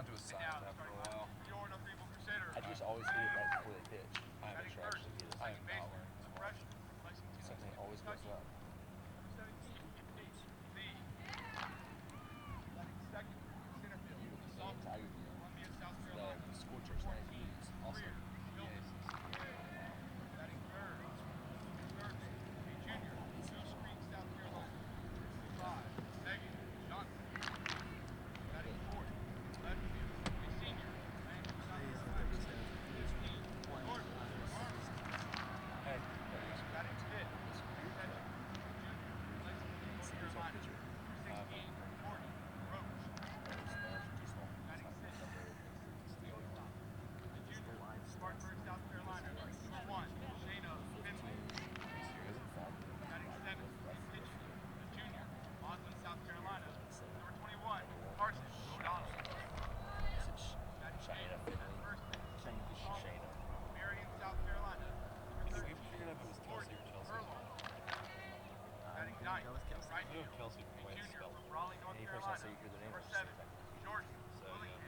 down to a science after a while. I just always hit it right before they pitch. I haven't sure actually get it. I am not wearing smarts. Something always goes up. Tigerville. The Scorchers that he is also. Kelsey from Wayne spelled. Any person I say you hear their name, just say that. So, yeah,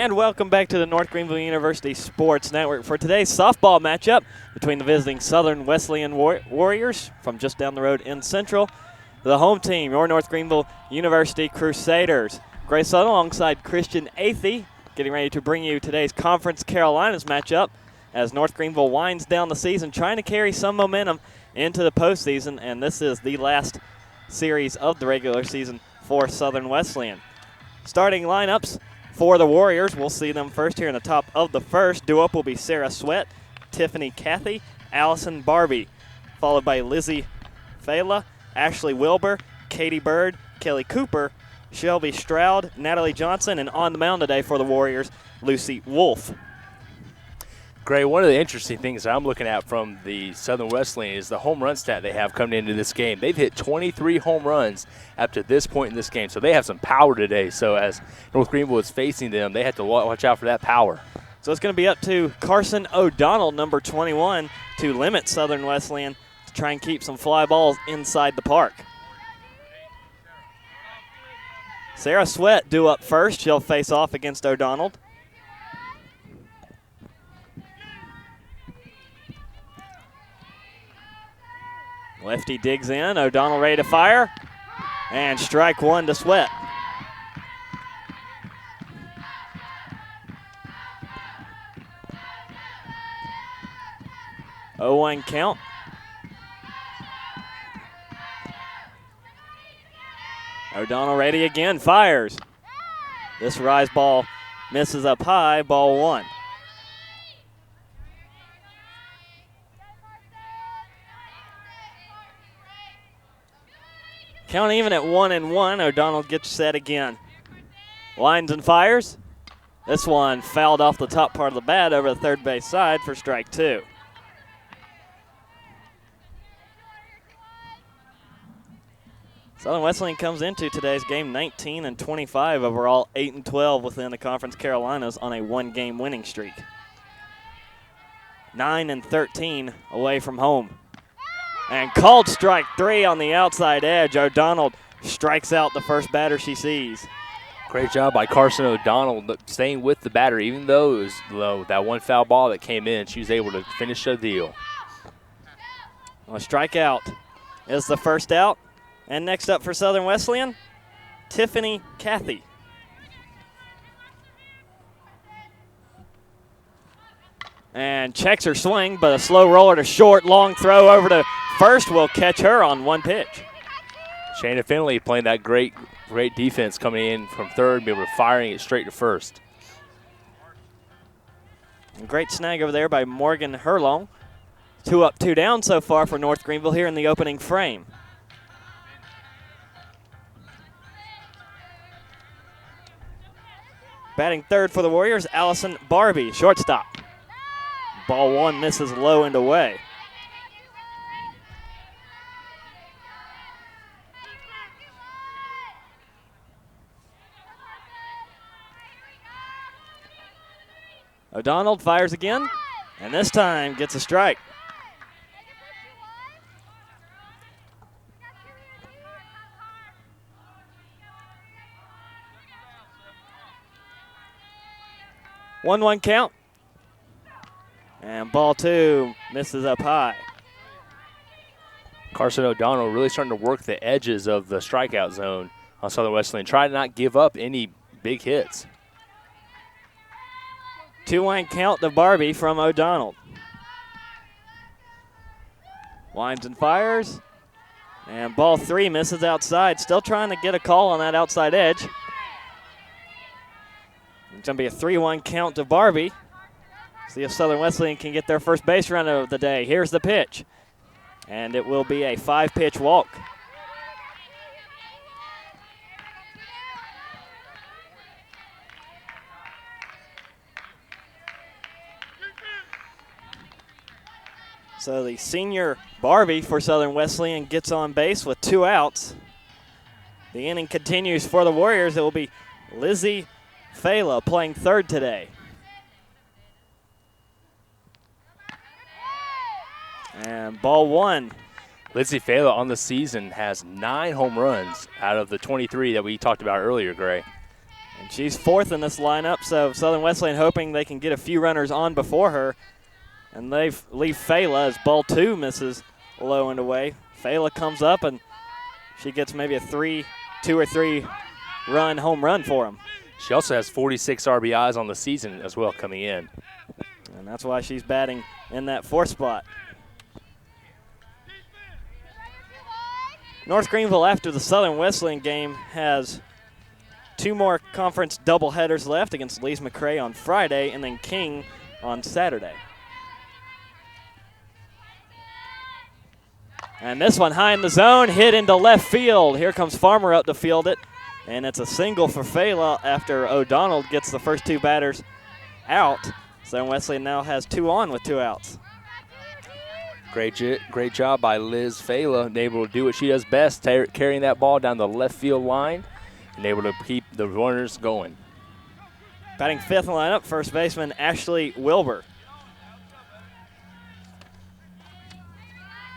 And welcome back to the North Greenville University Sports Network for today's softball matchup between the visiting Southern Wesleyan Warriors from just down the road in Central, the home team, your North Greenville University Crusaders. Grace Sutton alongside Christian Athey getting ready to bring you today's Conference Carolinas matchup as North Greenville winds down the season, trying to carry some momentum into the postseason, and this is the last series of the regular season for Southern Wesleyan. Starting lineups for the Warriors, we'll see them first here in the top of the first. Due up will be Sarah Sweat, Tiffany Cathy, Allison Barbie, followed by Lizzie Fela, Ashley Wilbur, Katie Bird, Kelly Cooper, Shelby Stroud, Natalie Johnson, and on the mound today for the Warriors, Lucy Wolf. Gray, one of the interesting things I'm looking at from the Southern Wesleyan is the home run stat they have coming into this game. They've hit 23 home runs up to this point in this game, so they have some power today. So as North Greenville is facing them, they have to watch out for that power. So it's going to be up to Carson O'Donnell, number 21, to limit Southern Wesleyan to try and keep some fly balls inside the park. Sarah Sweat due up first. She'll face off against O'Donnell. Lefty digs in. O'Donnell ready to fire. And strike one to Sweat. Oh, 1 count. O'Donnell ready again, fires. This rise ball misses up high, ball 1. Count even at 1-1. O'Donnell gets set again. Lines and fires. This one fouled off the top part of the bat over the third base side for strike 2. Southern Wesleyan comes into today's game 19-25 overall, 8-12 within the Conference Carolinas on a 1-game winning streak. 9-13 away from home. And called strike 3 on the outside edge. O'Donnell strikes out the first batter she sees. Great job by Carson O'Donnell staying with the batter, even though it was low. That one foul ball that came in, she was able to finish the deal. A strikeout is the first out. And next up for Southern Wesleyan, Tiffany Cathy. And checks her swing, but a slow roller to short, long throw over to first will catch her on 1 pitch. Shayna Finley playing that great defense coming in from third, be able to firing it straight to first. And great snag over there by Morgan Herlong. 2 up, 2 down so far for North Greenville here in the opening frame. Batting third for the Warriors, Allison Barbie, shortstop. Ball 1 misses low and away. O'Donnell fires again, and this time gets a strike. One count. And ball 2 misses up high. Carson O'Donnell really starting to work the edges of the strikeout zone on Southern Wesleyan. Try to not give up any big hits. 2-1 count to Barbie from O'Donnell. Winds and fires. And ball 3 misses outside. Still trying to get a call on that outside edge. It's going to be a 3-1 count to Barbie. See if Southern Wesleyan can get their first base run of the day. Here's the pitch. And it will be a 5-pitch walk. So the senior Barbie for Southern Wesleyan gets on base with 2 outs. The inning continues for the Warriors. It will be Lizzie Fela playing third today. And ball 1. Lindsay Fela on the season has 9 home runs out of the 23 that we talked about earlier, Gray. And she's 4th in this lineup, so Southern Wesleyan hoping they can get a few runners on before her. And they leave Fela as ball 2 misses low and away. Fela comes up and she gets maybe a 2 or 3 run home run for him. She also has 46 RBIs on the season as well coming in. And that's why she's batting in that 4th spot. North Greenville, after the Southern Wesleyan game, has 2 more conference doubleheaders left against Lees McRae on Friday and then King on Saturday. And this one high in the zone, hit into left field. Here comes Farmer up to field it. And it's a single for Fela after O'Donnell gets the first 2 batters out. Southern Wesleyan now has 2 on with 2 outs. Great job by Liz Fela, able to do what she does best, carrying that ball down the left field line and able to keep the runners going. Batting 5th in the lineup, first baseman Ashley Wilbur.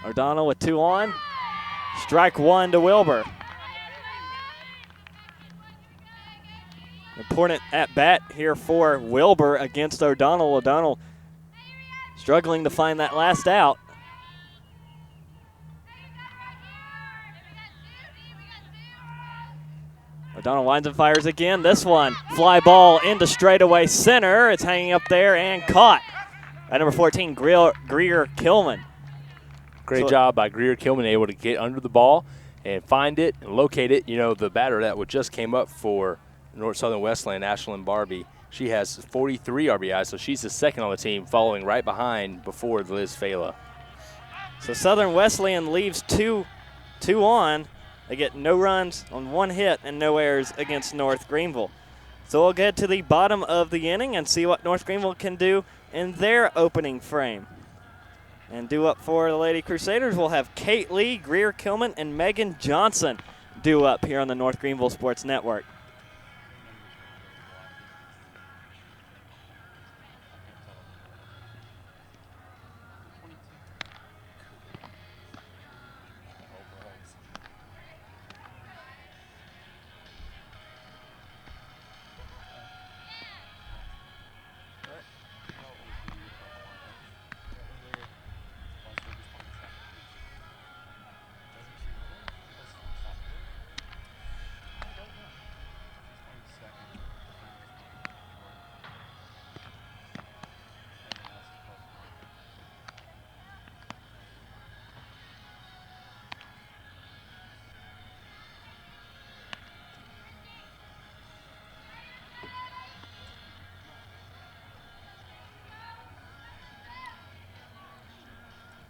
O'Donnell with 2 on. Strike 1 to Wilbur. Important at bat here for Wilbur against O'Donnell. O'Donnell struggling to find that last out. O'Donnell winds and fires again. This one, fly ball into straightaway center. It's hanging up there and caught by number 14, Greer Kilman. Great job by Greer Kilman, able to get under the ball and find it and locate it. You know, the batter that just came up for North Southern Wesleyan, Ashlyn Barbie, she has 43 RBIs, so she's the second on the team, following right behind before Liz Fela. So Southern Wesleyan leaves 2 on. They get no runs on 1 hit and no errors against North Greenville. So we'll get to the bottom of the inning and see what North Greenville can do in their opening frame. And due up for the Lady Crusaders, we'll have Kate Lee, Greer Kilman, and Megan Johnson due up here on the North Greenville Sports Network.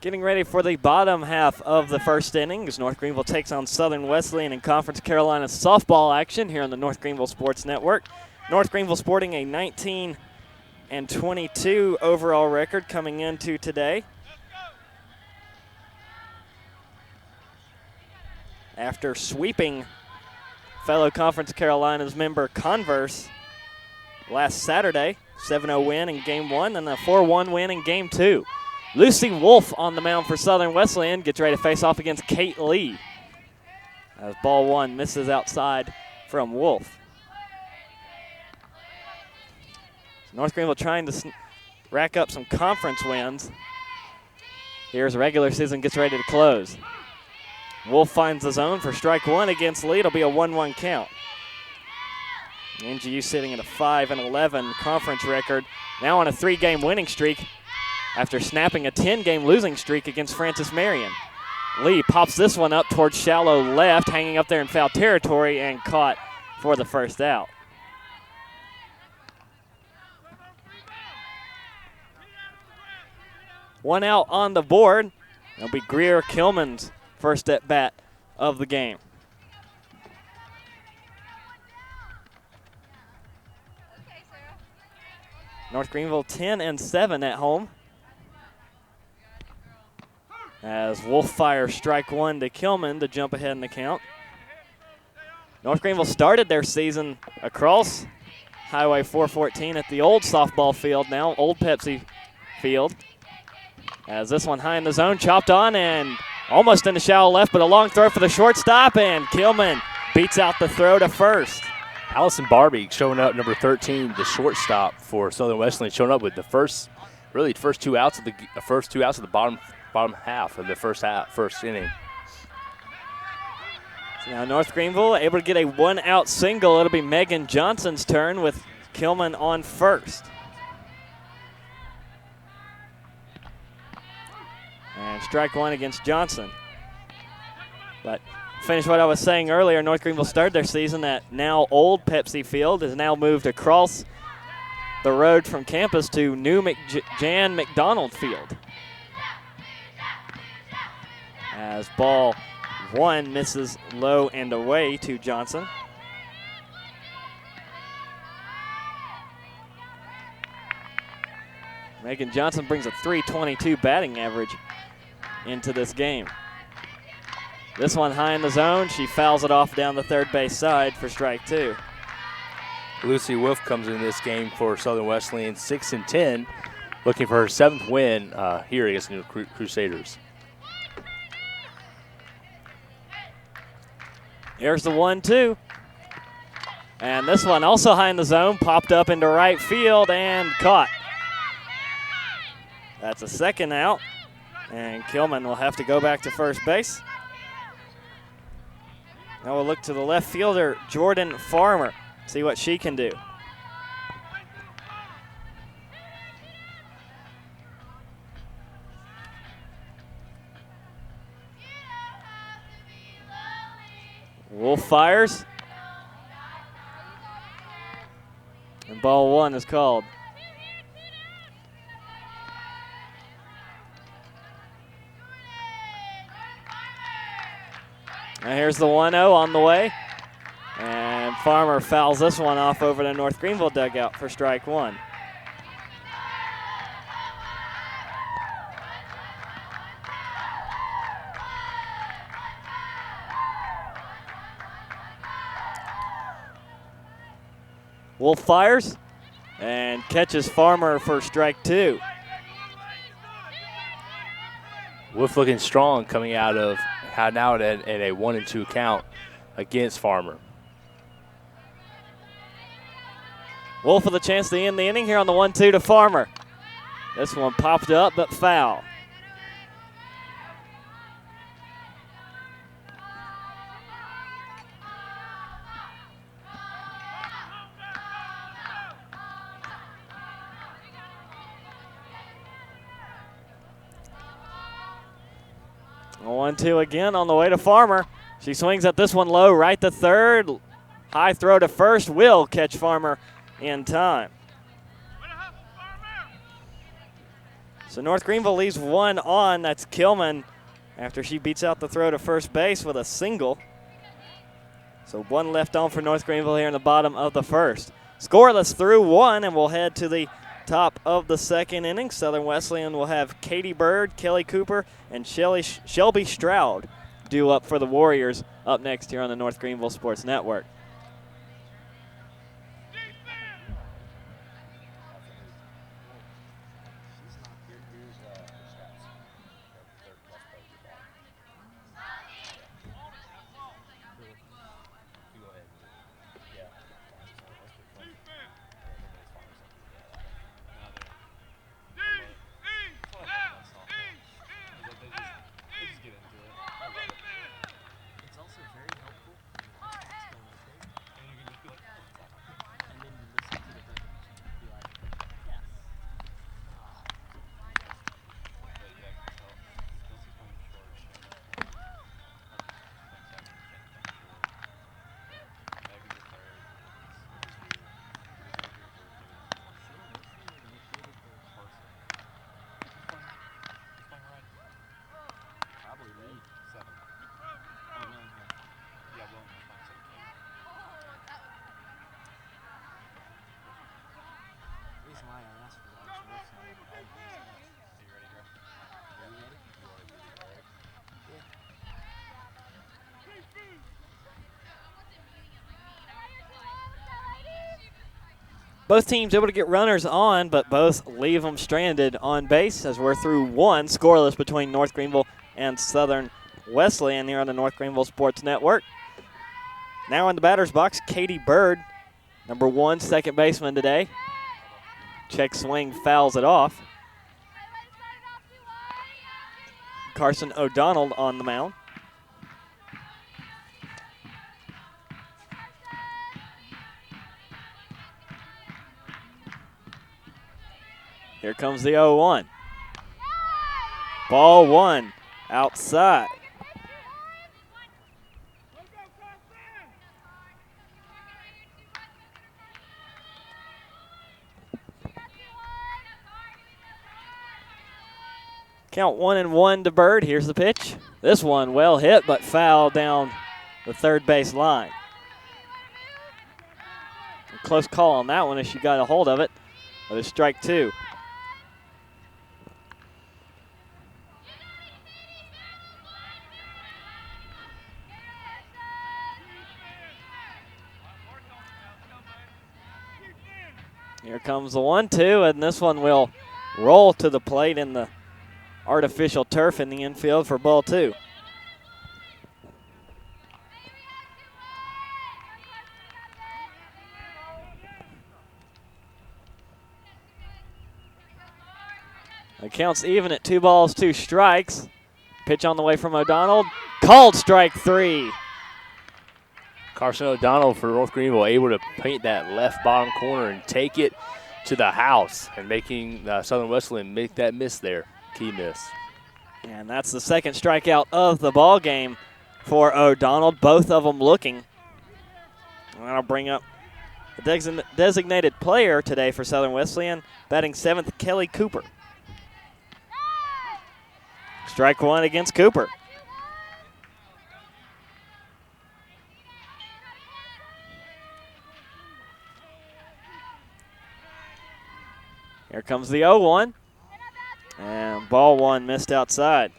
Getting ready for the bottom half of the first inning as North Greenville takes on Southern Wesleyan in Conference Carolina softball action here on the North Greenville Sports Network. North Greenville sporting a 19-22 overall record coming into today. After sweeping fellow Conference Carolina's member Converse last Saturday, 7-0 win in Game 1 and a 4-1 win in Game 2. Lucy Wolf on the mound for Southern Wesleyan gets ready to face off against Kate Lee. As ball 1 misses outside from Wolf. So North Greenville trying to rack up some conference wins. Here's regular season gets ready to close. Wolf finds the zone for strike 1 against Lee. It'll be a 1-1 count. NGU sitting at a 5-11 conference record, now on a 3-game winning streak after snapping a 10-game losing streak against Francis Marion. Lee pops this one up towards shallow left, hanging up there in foul territory and caught for the first out. One out on the board. It'll be Greer Kilman's first at bat of the game. North Greenville 10-7 at home. As Wolf fires strike 1 to Kilman to jump ahead in the count. North Greenville started their season across Highway 414 at the old softball field, now old Pepsi Field. As this one high in the zone, chopped on and almost in the shallow left, but a long throw for the shortstop, and Kilman beats out the throw to first. Allison Barbie showing up, number 13, the shortstop for Southern Wesleyan, showing up with the first two outs of the bottom half of the first inning. So now North Greenville able to get a 1-out single. It'll be Megan Johnson's turn with Kilman on first. And strike 1 against Johnson. But finish what I was saying earlier, North Greenville started their season at now old Pepsi Field, is now moved across the road from campus to new Jan McDonald Field. As ball 1 misses low and away to Johnson. Megan Johnson brings a .322 batting average into this game. This one high in the zone. She fouls it off down the third base side for strike 2. Lucy Wolf comes in this game for Southern Wesleyan, 6-10, looking for her 7th win here against the Crusaders. Here's the 1-2. And this one also high in the zone, popped up into right field and caught. That's a second out, and Kilman will have to go back to first base. Now we'll look to the left fielder, Jordan Farmer, see what she can do. Wolf fires. And ball one is called. Now here's the 1-0 on the way. And Farmer fouls this one off over to North Greenville dugout for strike one. Wolf fires and catches Farmer for strike two. Wolf looking strong coming out of now at a 1-2 count against Farmer. Wolf with a chance to end the inning here on the 1-2 to Farmer. This one popped up but foul. A 1-2 again on the way to Farmer. She swings at this one low, right to third. High throw to first will catch Farmer in time. So North Greenville leaves one on. That's Kilman after she beats out the throw to first base with a single. So one left on for North Greenville here in the bottom of the first. Scoreless through one, and we'll head to the top of the second inning. Southern Wesleyan will have Katie Bird, Kelly Cooper, and Shelby Stroud due up for the Warriors up next here on the North Greenville Sports Network. Both teams able to get runners on, but both leave them stranded on base as we're through one, scoreless between North Greenville and Southern Wesleyan here on the North Greenville Sports Network. Now in the batter's box, Katie Bird, number one, second baseman today. Check swing, fouls it off. Carson O'Donnell on the mound. Here comes the 0-1. Ball one, outside. Count 1-1 to Bird. Here's the pitch. This one well hit, but foul down the third base line. A close call on that one as she got a hold of it, but it's strike two. Here comes the 1-2, and this one will roll to the plate in the artificial turf in the infield for ball two. The count's even at 2 balls, 2 strikes. Pitch on the way from O'Donnell. Called strike 3. Carson O'Donnell for North Greenville able to paint that left bottom corner and take it to the house and making Southern Wesleyan make that miss there. Key miss. And that's the second strikeout of the ball game for O'Donnell. Both of them looking. And that'll bring up the designated player today for Southern Wesleyan, batting 7th, Kelly Cooper. Strike 1 against Cooper. Here comes the 0-1. And ball 1 missed outside.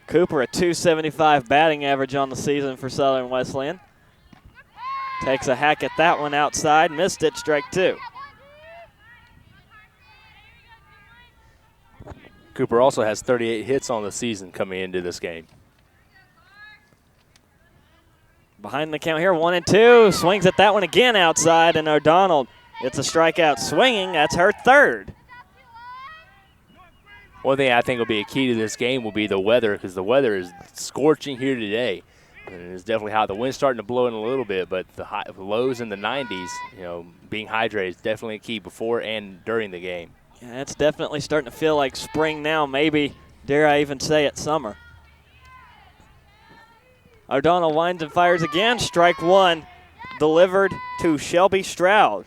Cooper, a .275 batting average on the season for Southern Wesleyan. Takes a hack at that one outside, missed it, strike 2. Cooper also has 38 hits on the season coming into this game. Behind the count here, 1-2. Swings at that one again outside, and O'Donnell gets a strikeout swinging. That's her 3rd. One thing I think will be a key to this game will be the weather, because the weather is scorching here today. And it's definitely hot. The wind's starting to blow in a little bit, but the lows in the 90s, being hydrated is definitely a key before and during the game. Yeah, it's definitely starting to feel like spring now, maybe, dare I even say it, summer. O'Donnell winds and fires again. Strike 1 delivered to Shelby Stroud,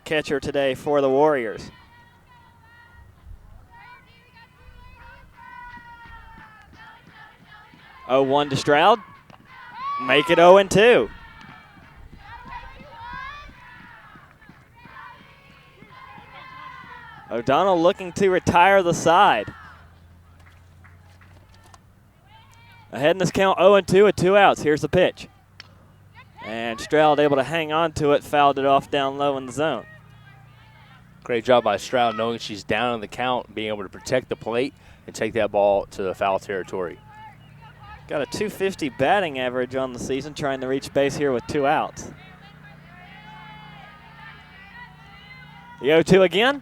catcher today for the Warriors. Oh, 1 to Stroud. Make it 0-2. O'Donnell looking to retire the side. Ahead in this count, 0-2 with 2 outs. Here's the pitch. And Stroud able to hang on to it, fouled it off down low in the zone. Great job by Stroud knowing she's down on the count, being able to protect the plate and take that ball to the foul territory. Got a .250 batting average on the season, trying to reach base here with 2 outs. The 0-2 again.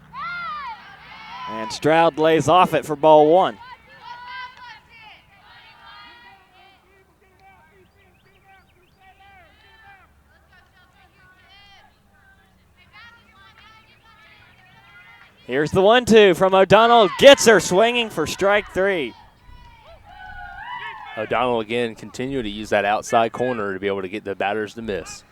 And Stroud lays off it for ball 1. Here's the 1-2 from O'Donnell. Gets her swinging for strike 3. O'Donnell again continuing to use that outside corner to be able to get the batters to miss.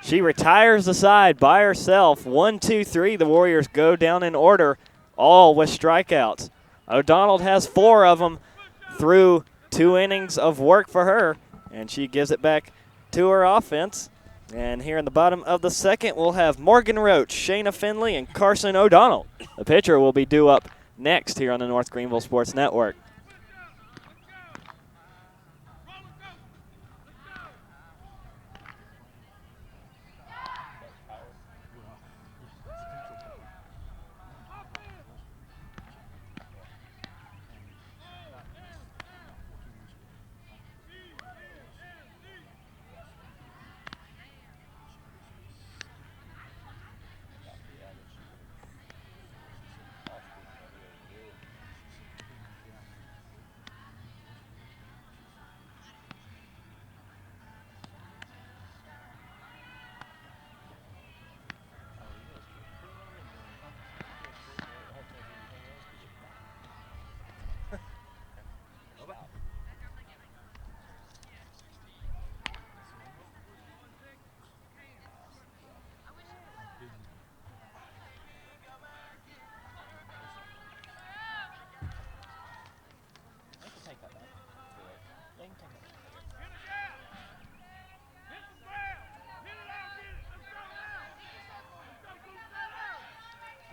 She retires the side by herself. 1, 2, 3. The Warriors go down in order, all with strikeouts. O'Donnell has 4 of them through 2 innings of work for her, and she gives it back to her offense. And here in the bottom of the second, we'll have Morgan Roach, Shayna Finley, and Carson O'Donnell. The pitcher will be due up next here on the North Greenville Sports Network.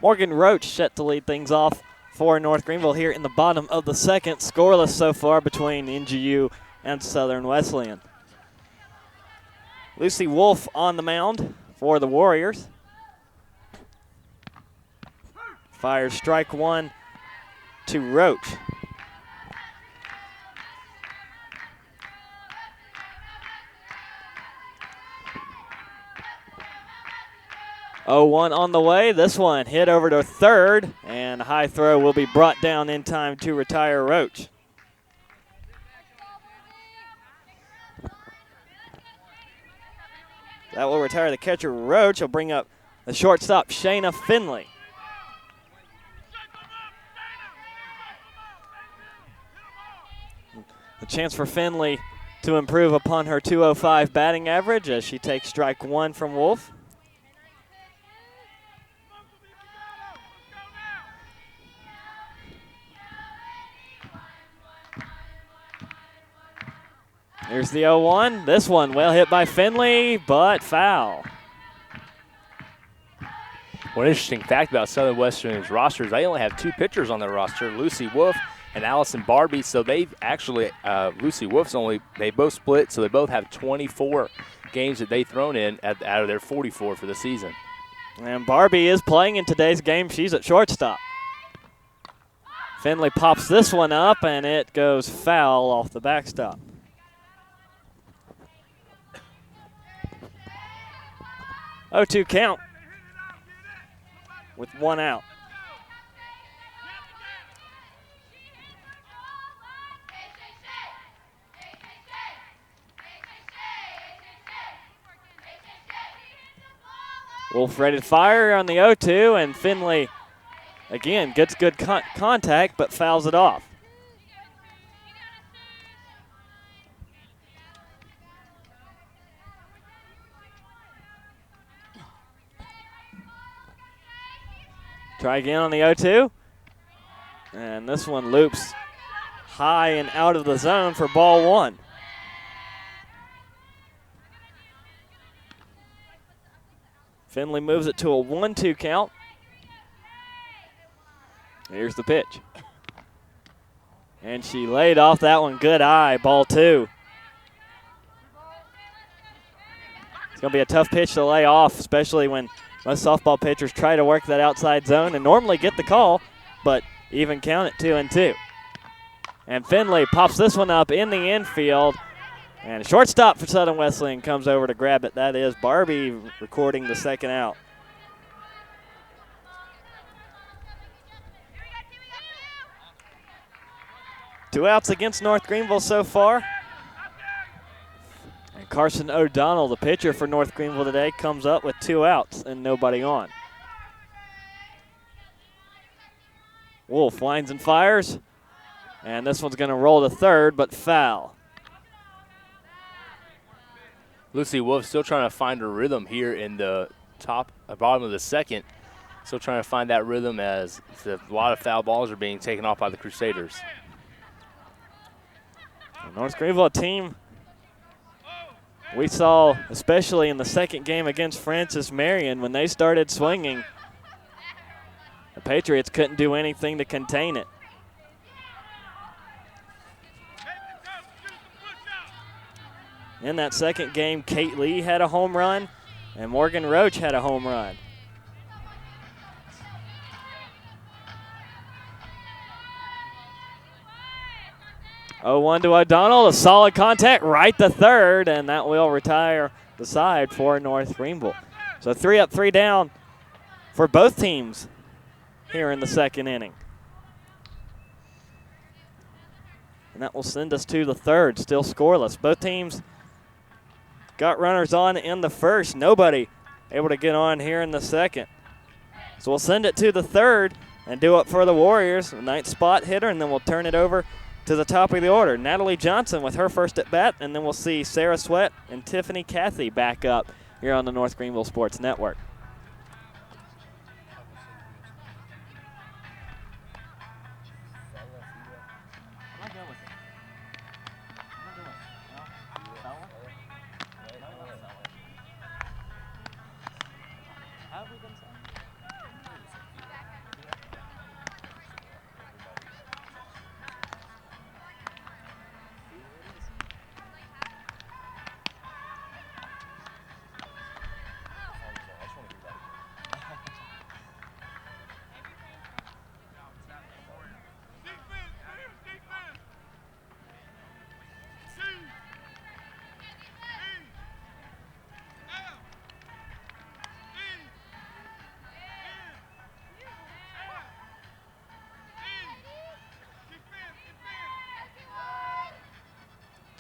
Morgan Roach set to lead things off for North Greenville here in the bottom of the second. Scoreless so far between NGU and Southern Wesleyan. Lucy Wolf on the mound for the Warriors. Fires strike 1 to Roach. 0-1 on the way. This one hit over to third, and a high throw will be brought down in time to retire Roach. That will retire the catcher Roach. He'll bring up the shortstop Shayna Finley. A chance for Finley to improve upon her .205 batting average as she takes strike one from Wolf. Here's the 0-1. This one well hit by Finley, but foul. One interesting fact about Southern Wesleyan's rosters, they only have two pitchers on their roster, Lucy Wolf and Allison Barbie. So they've actually, Lucy Wolf's they both split, so they both have 24 games that they've thrown in out of their 44 for the season. And Barbie is playing in today's game. She's at shortstop. Finley pops this one up, and it goes foul off the backstop. Oh, 2 count with 1 out. Wolf ready to fire on the 0-2, and Finley, again, gets good contact but fouls it off. Try again on the 0-2. And this one loops high and out of the zone for ball 1. Finley moves it to a 1-2 count. Here's the pitch. And she laid off that one. Good eye, ball 2. It's going to be a tough pitch to lay off, especially when most softball pitchers try to work that outside zone and normally get the call, but even count it 2-2. And Finley pops this one up in the infield, and a shortstop for Southern Wesleyan comes over to grab it. That is Barbie recording the second out. Two outs against North Greenville so far. And Carson O'Donnell, the pitcher for North Greenville today, comes up with 2 outs and nobody on. Wolf winds and fires. And this one's going to roll to third, but foul. Lucy Wolf still trying to find her rhythm here in the bottom of the second. Still trying to find that rhythm as a lot of foul balls are being taken off by the Crusaders. North Greenville, a team we saw, especially in the second game against Francis Marion, when they started swinging, the Patriots couldn't do anything to contain it. In that second game, Kate Lee had a home run, and Morgan Roach had a home run. Oh, 1 to O'Donnell, a solid contact right to third, and that will retire the side for North Greenville. So 3 up, 3 down for both teams here in the second inning. And that will send us to the third, still scoreless. Both teams got runners on in the first. Nobody able to get on here in the second. So we'll send it to the third and do it for the Warriors. A ninth spot hitter, and then we'll turn it over to the top of the order. Natalie Johnson with her first at bat, and then we'll see Sarah Sweat and Tiffany Cathy back up here on the North Greenville Sports Network.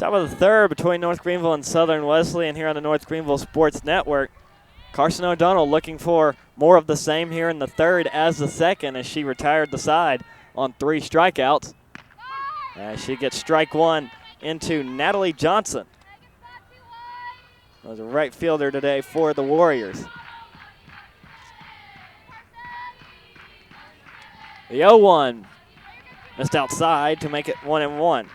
Top of the third between North Greenville and Southern Wesleyan here on the North Greenville Sports Network. Carson O'Donnell looking for more of the same here in the third as the second as she retired the side on 3 strikeouts. As she gets strike one into Natalie Johnson. Was a right fielder today for the Warriors. The 0-1 missed outside to make it 1-1.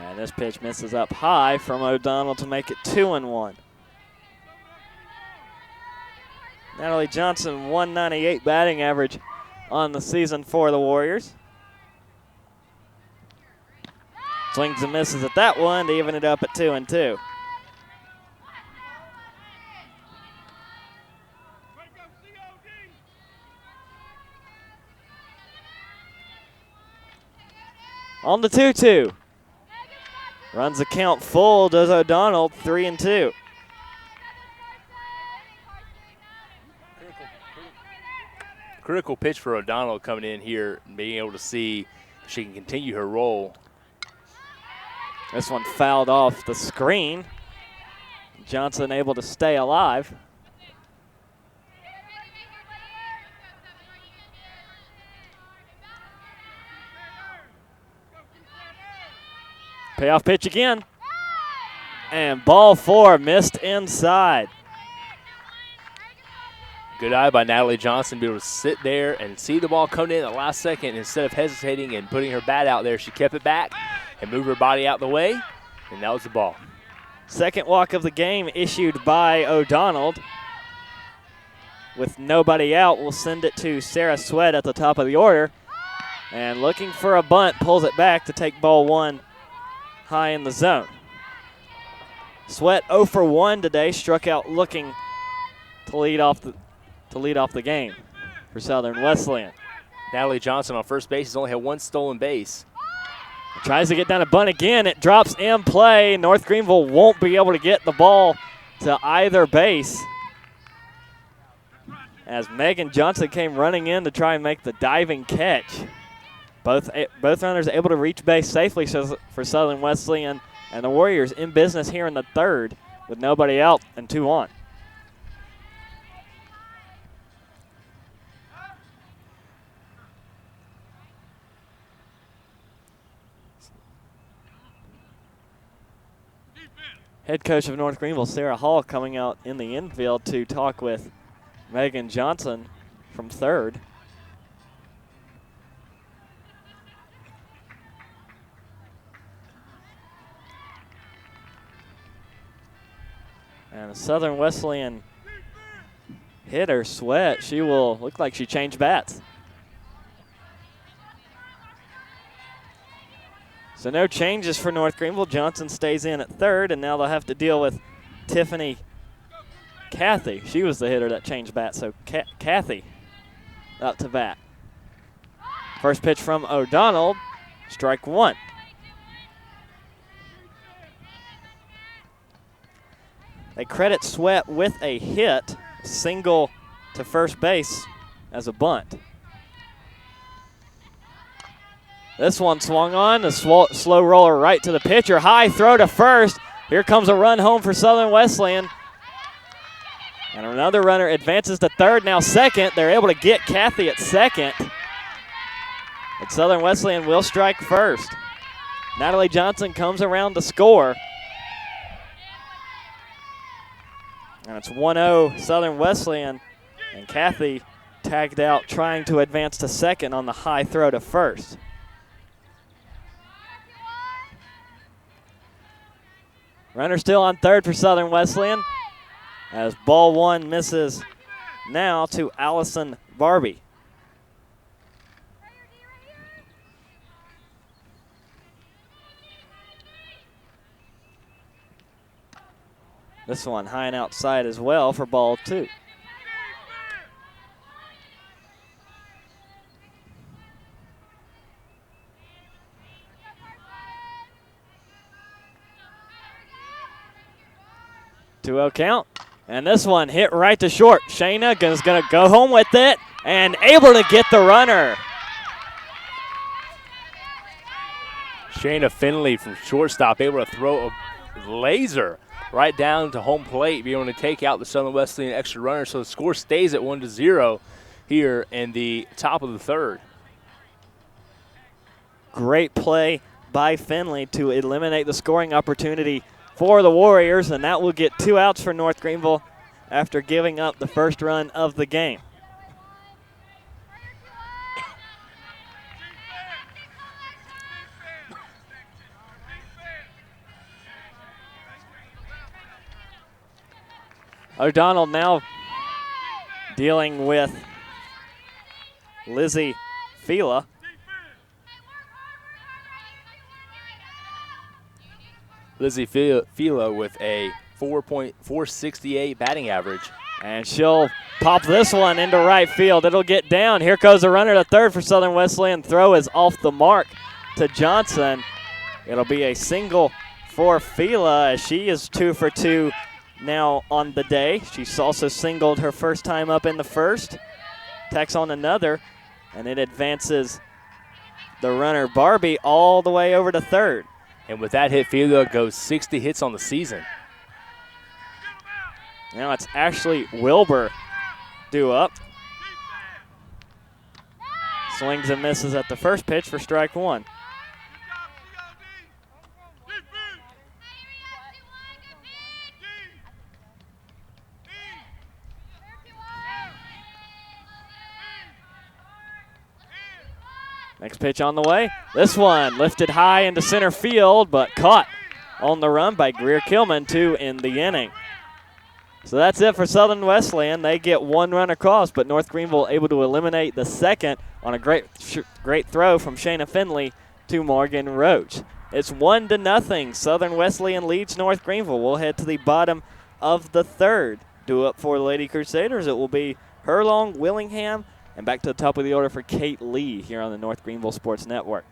And this pitch misses up high from O'Donnell to make it 2-1. Natalie Johnson, 198 batting average on the season for the Warriors. Swings and misses at that one to even it up at 2-2. On the 2-2. Runs the count full, does O'Donnell, 3-2. Critical pitch for O'Donnell coming in here and being able to see if she can continue her role. This one fouled off the screen. Johnson able to stay alive. Payoff pitch again. And ball 4 missed inside. Good eye by Natalie Johnson, be able to sit there and see the ball coming in at the last second. Instead of hesitating and putting her bat out there, she kept it back and moved her body out the way, and that was the ball. Second walk of the game issued by O'Donnell. With nobody out, we'll send it to Sarah Sweat at the top of the order. And looking for a bunt, pulls it back to take ball 1 high in the zone. Sweat 0 for 1 today, struck out looking to lead off the game for Southern Wesleyan. Natalie Johnson on first base has only had 1 stolen base. Tries to get down a bunt again. It drops in play. North Greenville won't be able to get the ball to either base as Megan Johnson came running in to try and make the diving catch. Both runners able to reach base safely for Southern Wesleyan, and the Warriors in business here in the third with nobody out and 2 on. Head coach of North Greenville, Sarah Hall, coming out in the infield to talk with Megan Johnson from third. And a Southern Wesleyan hitter, Sweat, she will look like she changed bats. So no changes for North Greenville. Johnson stays in at third, and now they'll have to deal with Tiffany Cathy. She was the hitter that changed bats, so Cathy up to bat. First pitch from O'Donnell, strike 1. They credit Sweat with a hit, single to first base as a bunt. This one swung on, a slow roller right to the pitcher. High throw to first. Here comes a run home for Southern Wesleyan. And another runner advances to third, now second. They're able to get Cathy at second. But Southern Wesleyan will strike first. Natalie Johnson comes around to score. And it's 1-0 Southern Wesleyan. And Cathy tagged out trying to advance to second on the high throw to first. Runner still on third for Southern Wesleyan as ball 1 misses now to Allison Barbie. This one high and outside as well for ball 2. 2-0 count. And this one hit right to short. Shayna is going to go home with it and able to get the runner. Shayna Finley from shortstop able to throw a laser right down to home plate, be able to take out the Southern Wesleyan extra runner. So the score stays at 1-0 here in the top of the third. Great play by Finley to eliminate the scoring opportunity for the Warriors, and that will get 2 outs for North Greenville after giving up the first run of the game. O'Donnell now dealing with Lizzie Fila. Lizzie Fila with a 4.468 batting average. And she'll pop this one into right field. It'll get down. Here goes the runner to third for Southern Wesleyan. Throw is off the mark to Johnson. It'll be a single for Fila as she is 2 for 2 now on the day. She's also singled her first time up in the first. Tacks on another, and it advances the runner Barbie all the way over to third. And with that hit, Fila goes 60 hits on the season. Now it's Ashley Wilbur due up. Swings and misses at the first pitch for strike one. Next pitch on the way. This one lifted high into center field, but caught on the run by Greer Kilman to end the inning. So that's it for Southern Wesleyan. They get 1 run across, but North Greenville able to eliminate the second on a great throw from Shayna Finley to Morgan Roach. It's 1-0. Southern Wesleyan leads North Greenville. We'll head to the bottom of the third. Due up for the Lady Crusaders, it will be Herlong, Willingham, and back to the top of the order for Kate Lee here on the North Greenville Sports Network.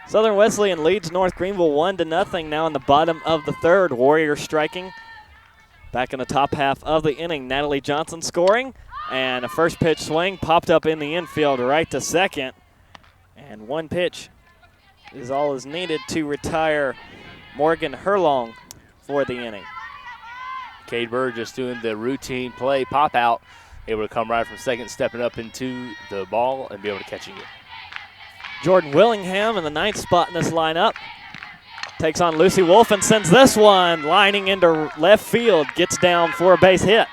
Southern Wesleyan leads North Greenville 1-0 now in the bottom of the third. Warriors striking. Back in the top half of the inning, Natalie Johnson scoring. And a first pitch swing popped up in the infield right to second. And one pitch is all is needed to retire Morgan Herlong for the inning. Cade Bird just doing the routine play, pop out, able to come right from second, stepping up into the ball and be able to catch it. Jordan Willingham in the 9th spot in this lineup. Takes on Lucy Wolf and sends this one lining into left field. Gets down for a base hit.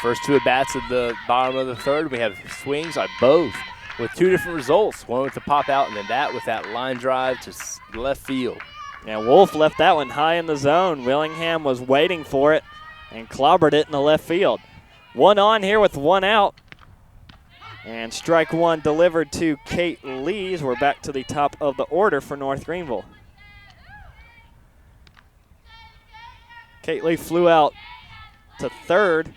First 2 at-bats at the bottom of the third. We have swings on both with 2 different results. One with the pop out and then that with that line drive to left field. Yeah, Wolf left that one high in the zone. Willingham was waiting for it and clobbered it in the left field. 1 on here with 1 out. And strike 1 delivered to Kate Lees. We're back to the top of the order for North Greenville. Kate Lee flew out to third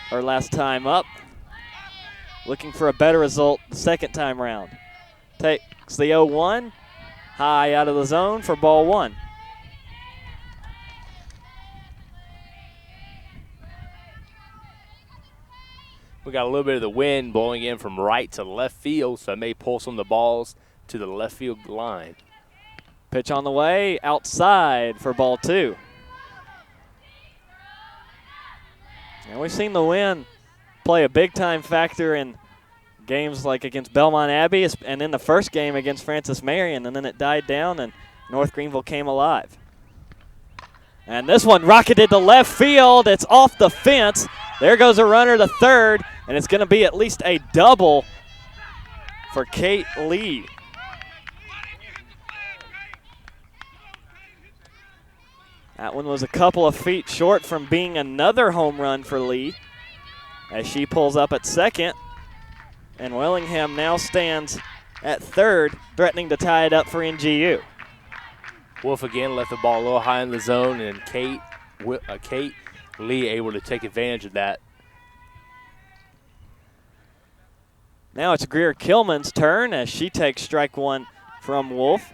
her last time up. looking for a better result the second time round. Takes the 0-1, high out of the zone for ball one. We got a little bit of the wind blowing in from right to left field, so it may pull some of the balls to the left field line. Pitch on the way, outside for ball two. And we've seen the wind play a big-time factor in games like against Belmont Abbey and in the first game against Francis Marion, and then it died down and North Greenville came alive. And this one rocketed to left field. It's off the fence. There goes a runner to third, and it's going to be at least a double for Kate Lee. That one was a couple of feet short from being another home run for Lee as she pulls up at second. And Willingham now stands at third, threatening to tie it up for NGU. Wolf again left the ball a little high in the zone, and Kate Lee able to take advantage of that. Now it's Greer Kilman's turn as she takes strike one from Wolf.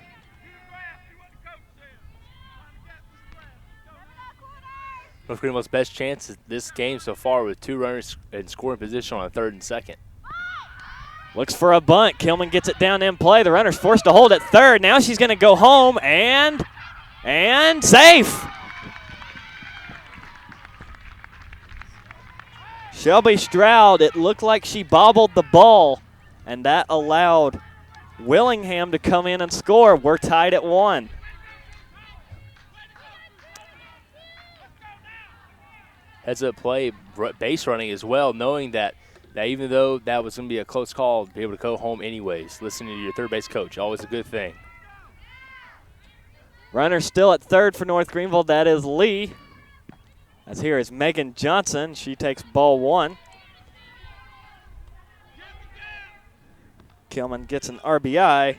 North Greenville's best chance this game so far with 2 runners in scoring position on third and second. Looks for a bunt. Kilman gets it down in play. The runner's forced to hold at third. Now she's going to go home and safe. Shelby Stroud, it looked like she bobbled the ball, and that allowed Willingham to come in and score. We're tied at 1. Heads up play, base running as well, knowing that even though that was going to be a close call, be able to go home anyways. Listening to your third base coach, always a good thing. Runner still at third for North Greenville. That is Lee. As here is Megan Johnson. She takes ball one. Kilman gets an RBI.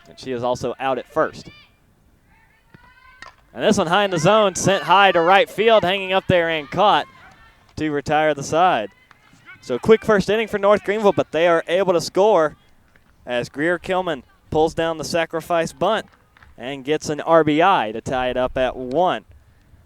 And she is also out at first. And this one high in the zone, sent high to right field, hanging up there and caught to retire the side. So quick first inning for North Greenville, but they are able to score as Greer Kilman pulls down the sacrifice bunt and gets an RBI to tie it up at 1.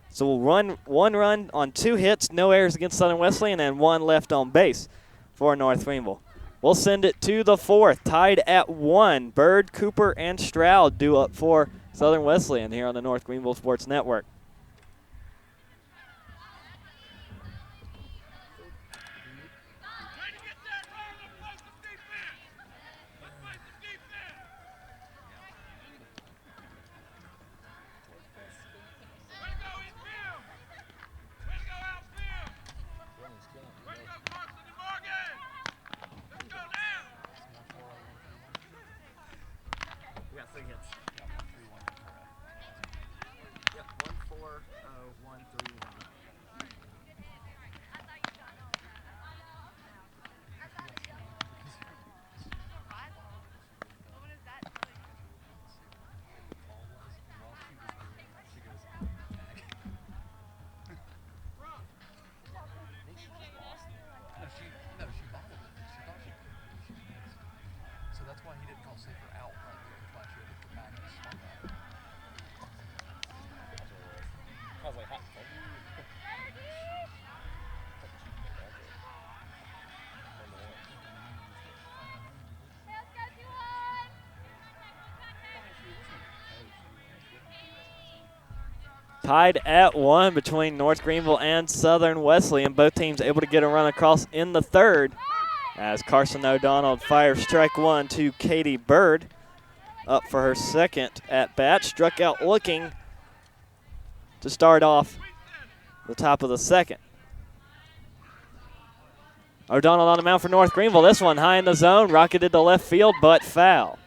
So we'll run one run on 2 hits, no errors against Southern Wesleyan, and 1 left on base for North Greenville. We'll send it to the 4th, tied at 1. Bird, Cooper, and Stroud due up for Southern Wesleyan here on the North Greenville Sports Network. Tied at 1 between North Greenville and Southern Wesleyan. Both teams able to get a run across in the 3rd as Carson O'Donnell fires strike 1 to Katie Bird. Up for her 2nd at bat. Struck out looking to start off the top of the 2nd. O'Donnell on the mound for North Greenville. This one high in the zone, rocketed to left field, but foul.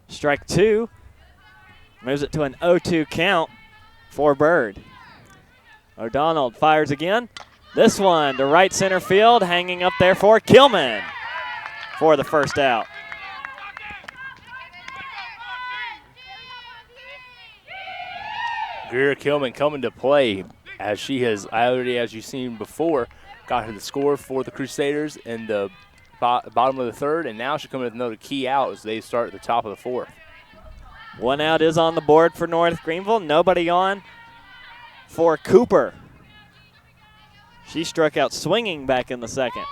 Strike 2. Moves it to an 0-2 count for Bird. O'Donnell fires again. This one to right center field, hanging up there for Kilman for the first out. Greer Kilman coming to play as she has already, as you've seen before, got her the score for the Crusaders in the bottom of the third, and now she's coming with another key out as they start at the top of the fourth. One out is on the board for North Greenville. Nobody on for Cooper. She struck out swinging back in the second.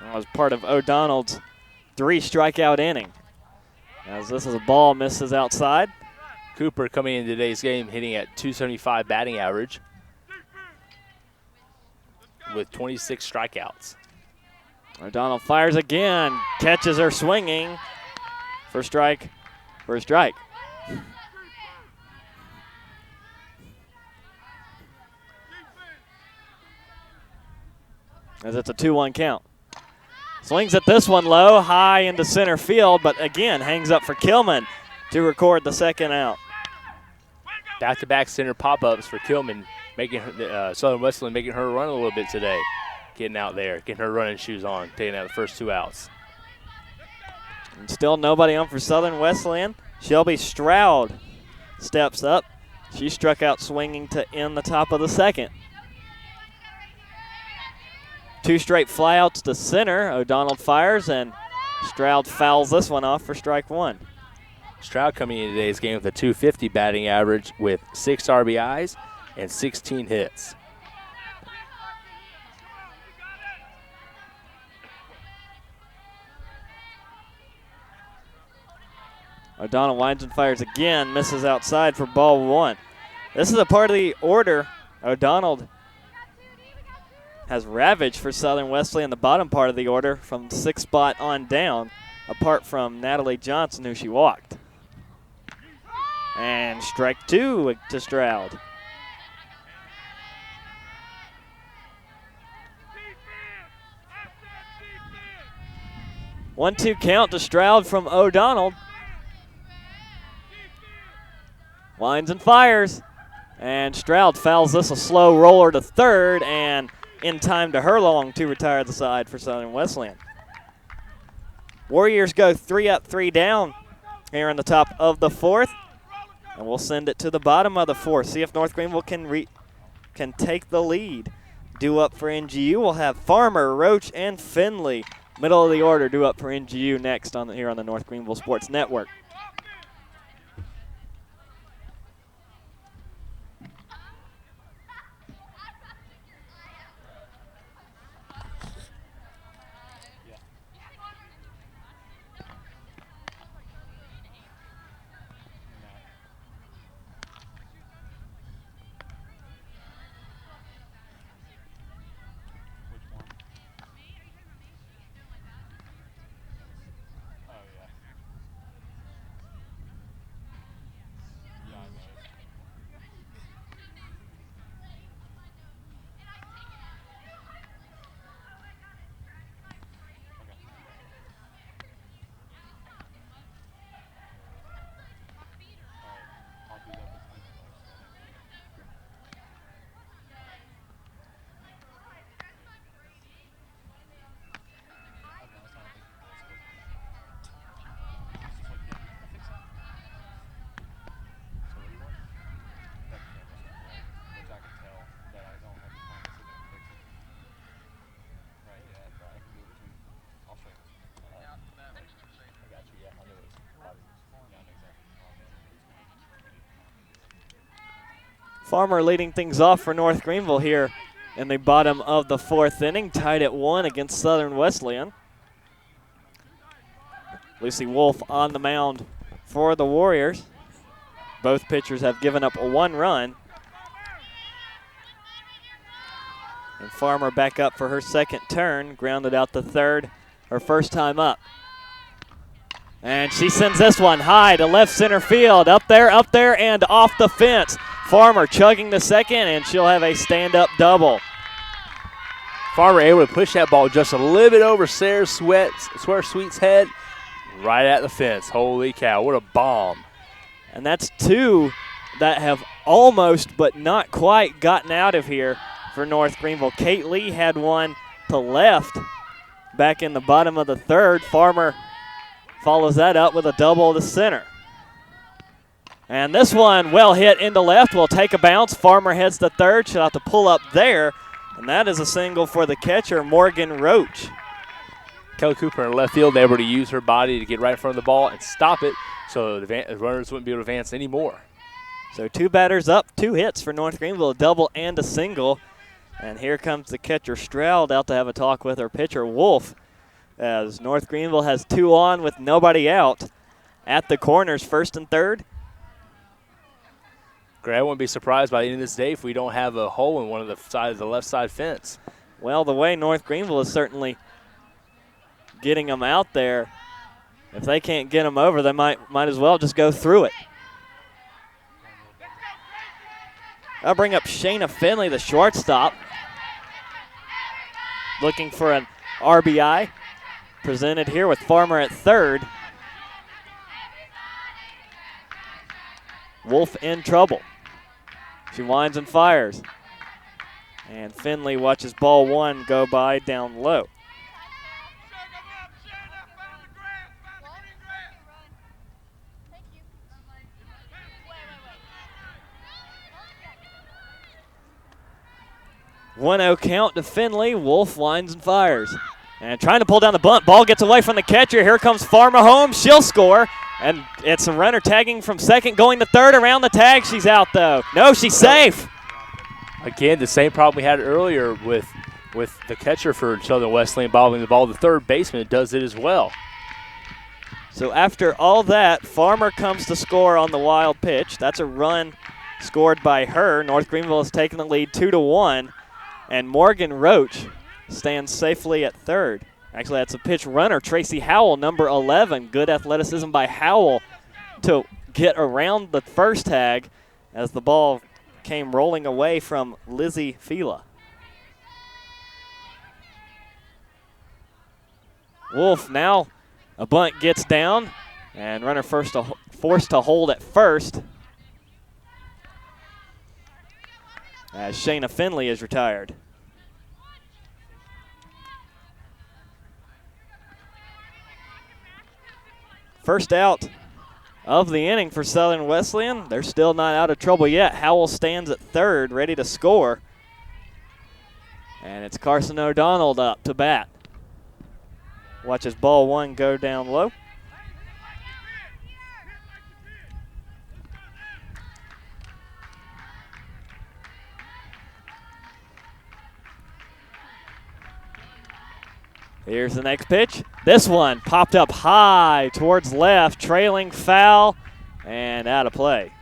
That was part of O'Donnell's 3-strikeout inning. As this is a ball misses outside. Cooper coming in today's game hitting at .275 batting average with 26 strikeouts. O'Donnell fires again, catches her swinging for a strike. As it's a 2-1 count. Swings at this one low, high into center field, but again hangs up for Kilman to record the second out. Back-to-back center pop-ups for Kilman, making her, Southern Wesleyan making her run a little bit today. Getting out there, getting her running shoes on, taking out the first 2 outs. And still nobody on for Southern Wesleyan. Shelby Stroud steps up. She struck out swinging to end the top of the second. 2 straight flyouts to center. O'Donnell fires, and Stroud fouls this one off for strike 1. Stroud coming in today's game with a .250 batting average with 6 RBIs and 16 hits. O'Donnell winds and fires again, misses outside for ball 1. This is a part of the order. O'Donnell has ravaged for Southern Wesleyan in the bottom part of the order from 6th spot on down, apart from Natalie Johnson, who she walked. And strike 2 to Stroud. 1-2 count to Stroud from O'Donnell. Winds and fires. And Stroud fouls this a slow roller to third, and in time to Herlong to retire the side for Southern Wesleyan. Warriors go 3 up, 3 down here in the top of the fourth. And we'll send it to the bottom of the fourth. See if North Greenville can take the lead. Due up for NGU. We'll have Farmer, Roach, and Finley. Middle of the order due up for NGU next here on the North Greenville Sports Network. Farmer leading things off for North Greenville here in the bottom of the fourth inning, tied at 1 against Southern Wesleyan. Lucy Wolf on the mound for the Warriors. Both pitchers have given up 1 run. And Farmer back up for her second turn, grounded out the third, her first time up. And she sends this one high to left center field, up there, and off the fence. Farmer chugging the second, and she'll have a stand-up double. Farmer able to push that ball just a little bit over Sarah Sweet's head, right at the fence. Holy cow, what a bomb. And that's two that have almost but not quite gotten out of here for North Greenville. Kate Lee had one to left back in the bottom of the third. Farmer follows that up with a double to center. And this one well hit into left, will take a bounce. Farmer heads to third. She'll have to pull up there. And that is a single for the catcher, Morgan Roach. Kelly Cooper in left field able to use her body to get right in front of the ball and stop it so the runners wouldn't be able to advance anymore. So two batters up, 2 hits for North Greenville, a double and a single. And here comes the catcher Stroud out to have a talk with her pitcher Wolf, as North Greenville has 2 on with nobody out at the corners, first and third. Gray, I wouldn't be surprised by the end of this day if we don't have a hole in one of the sides of the left side fence. Well, the way North Greenville is certainly getting them out there, if they can't get them over, they might as well just go through it. I'll bring up Shayna Finley, the shortstop, looking for an RBI. Presented here with Farmer at third. Wolf in trouble. She winds and fires. And Finley watches ball one go by down low. One 1-0 count to Finley. Wolf winds and fires. And trying to pull down the bunt. Ball gets away from the catcher. Here comes Farmer home. She'll score. And it's a runner tagging from second, going to third. Around the tag. She's out, though. No, she's safe. Again, the same problem we had earlier with the catcher for Southern Wesleyan bobbling the ball. The third baseman does it as well. So after all that, Farmer comes to score on the wild pitch. That's a run scored by her. North Greenville has taken the lead 2-1. And Morgan Roach stands safely at third. Actually, that's a pitch runner, Tracy Howell, number 11. Good athleticism by Howell to get around the first tag as the ball came rolling away from Lizzie Fila. Wolf now, a bunt gets down, and runner forced to hold at first as Shayna Finley is retired. First out of the inning for Southern Wesleyan. They're still not out of trouble yet. Howell stands at third, ready to score. And it's Carson O'Donnell up to bat. Watches ball one go down low. Here's the next pitch. This one popped up high towards left, trailing foul, and out of play.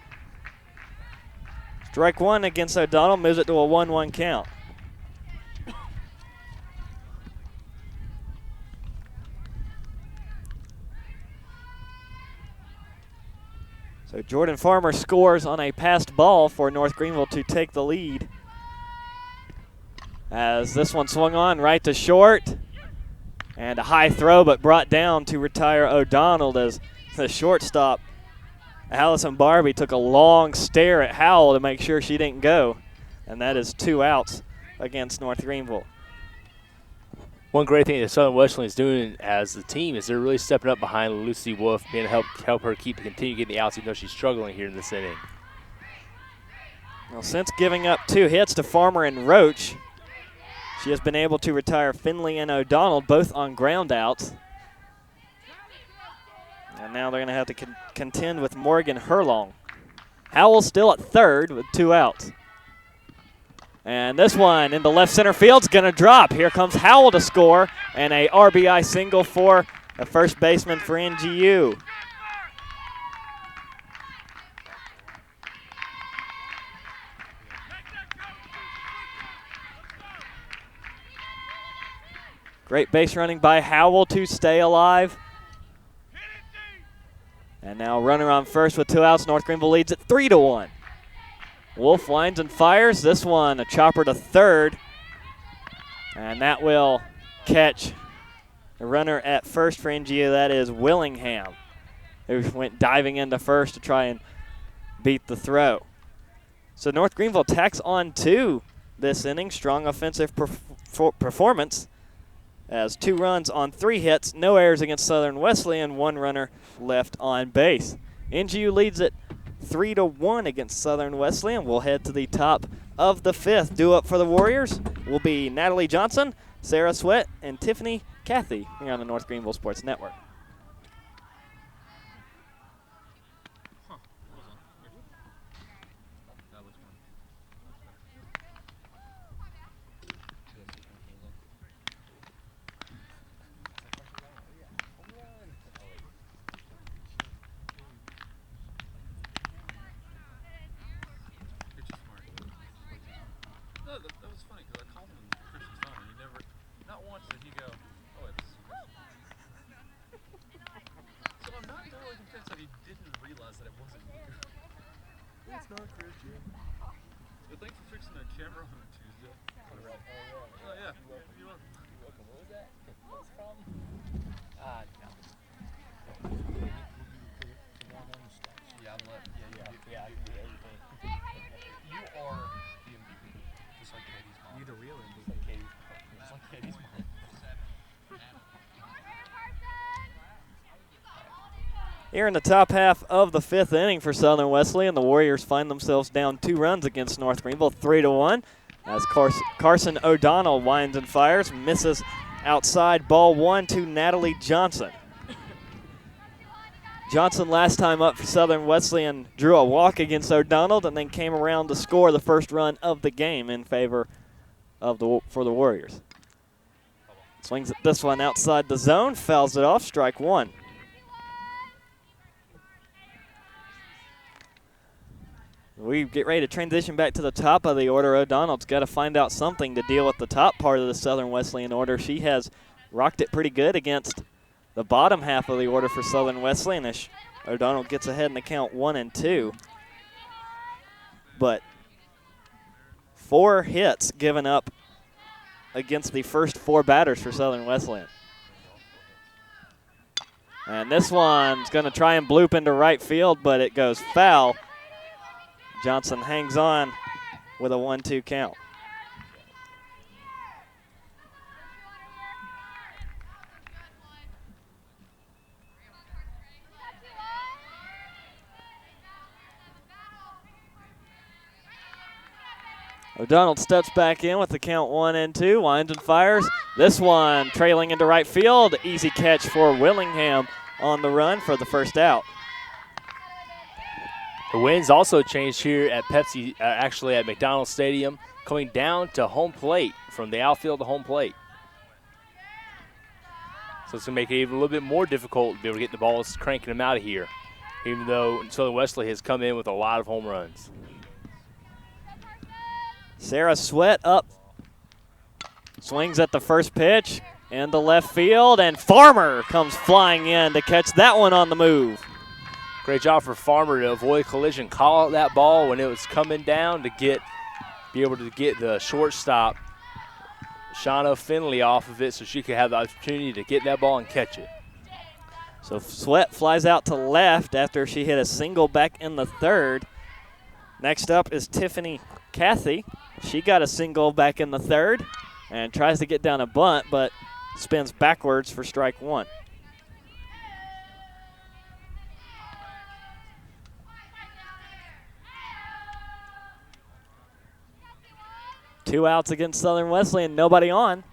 Strike one against O'Donnell, moves it to a 1-1 count. So Jordan Farmer scores on a passed ball for North Greenville to take the lead. As this one swung on right to short. And a high throw, but brought down to retire O'Donnell as the shortstop, Allison Barbie, took a long stare at Howell to make sure she didn't go. And that is 2 outs against North Greenville. One great thing that Southern Wesleyan is doing as a team is they're really stepping up behind Lucy Wolf, being able to help her continue getting the outs even though she's struggling here in this inning. Well, since giving up 2 hits to Farmer and Roach, she has been able to retire Finley and O'Donnell, both on ground outs. And now they're going to have to contend with Morgan Herlong. Howell still at third with 2 outs. And this one into left center field's going to drop. Here comes Howell to score, and a RBI single for the first baseman for NGU. Great base running by Howell to stay alive. And now runner on first with 2 outs. North Greenville leads at 3-1. Wolf winds and fires. This one a chopper to third. And that will catch the runner at first for NGU. That is Willingham, who went diving into first to try and beat the throw. So North Greenville tacks on 2 this inning. Strong offensive performance as 2 runs on 3 hits, no errors against Southern Wesleyan, 1 runner left on base. NGU leads it 3-1 against Southern Wesleyan. We'll head to the top of the 5th. Due up for the Warriors will be Natalie Johnson, Sarah Sweat, and Tiffany Cathy here on the North Greenville Sports Network. That was funny because I called him on Christian's phone and he never, not once did he go, oh, it's. So I'm not totally convinced that he didn't realize that it wasn't you. It's not Christian. But thanks for fixing that camera on Tuesday. Oh, yeah. You're welcome. What was that? What's the problem? No. Yeah, I'm let. Yeah. You are the MVP. Just like Katie's mom. You're the real MVP. Just like Katie's mom. Here in the top half of the 5th inning for Southern Wesleyan, the Warriors find themselves down 2 runs against North Greenville, 3-1. As Carson O'Donnell winds and fires, misses outside, ball 1 to Natalie Johnson. Johnson last time up for Southern Wesleyan drew a walk against O'Donnell and then came around to score the first run of the game in favor of for the Warriors. Swings at this one outside the zone, fouls it off, strike 1. We get ready to transition back to the top of the order. O'Donnell's got to find out something to deal with the top part of the Southern Wesleyan order. She has rocked it pretty good against the bottom half of the order for Southern Wesleyan as O'Donnell gets ahead in the count 1-2. But 4 hits given up against the first 4 batters for Southern Wesleyan. And this one's going to try and bloop into right field, but it goes foul. Johnson hangs on with a 1-2 count. O'Donnell steps back in with the count 1-2, winds and fires. This one trailing into right field. Easy catch for Willingham on the run for the first out. The winds also changed here at actually at McDonald Stadium, coming down to home plate from the outfield to home plate. So it's going to make it even a little bit more difficult to be able to get the balls cranking them out of here, even though Southern Wesley has come in with a lot of home runs. Sarah Sweat up, swings at the first pitch in the left field, and Farmer comes flying in to catch that one on the move. Great job for Farmer to avoid collision, call out that ball when it was coming down to be able to get the shortstop, Shauna Finley, off of it so she could have the opportunity to get that ball and catch it. So Sweat flies out to left after she hit a single back in the 3rd. Next up is Tiffany Cathy. She got a single back in the 3rd and tries to get down a bunt, but spins backwards for strike 1. Two outs against Southern Wesleyan, nobody on.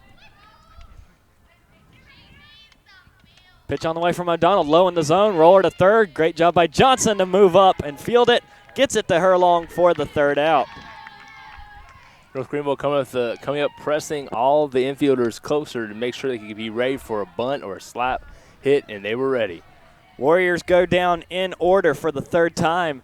Pitch on the way from O'Donnell, low in the zone, roller to third. Great job by Johnson to move up and field it. Gets it to Herlong for the 3rd out. North Greenville coming up, pressing all the infielders closer to make sure they could be ready for a bunt or a slap hit, and they were ready. Warriors go down in order for the 3rd time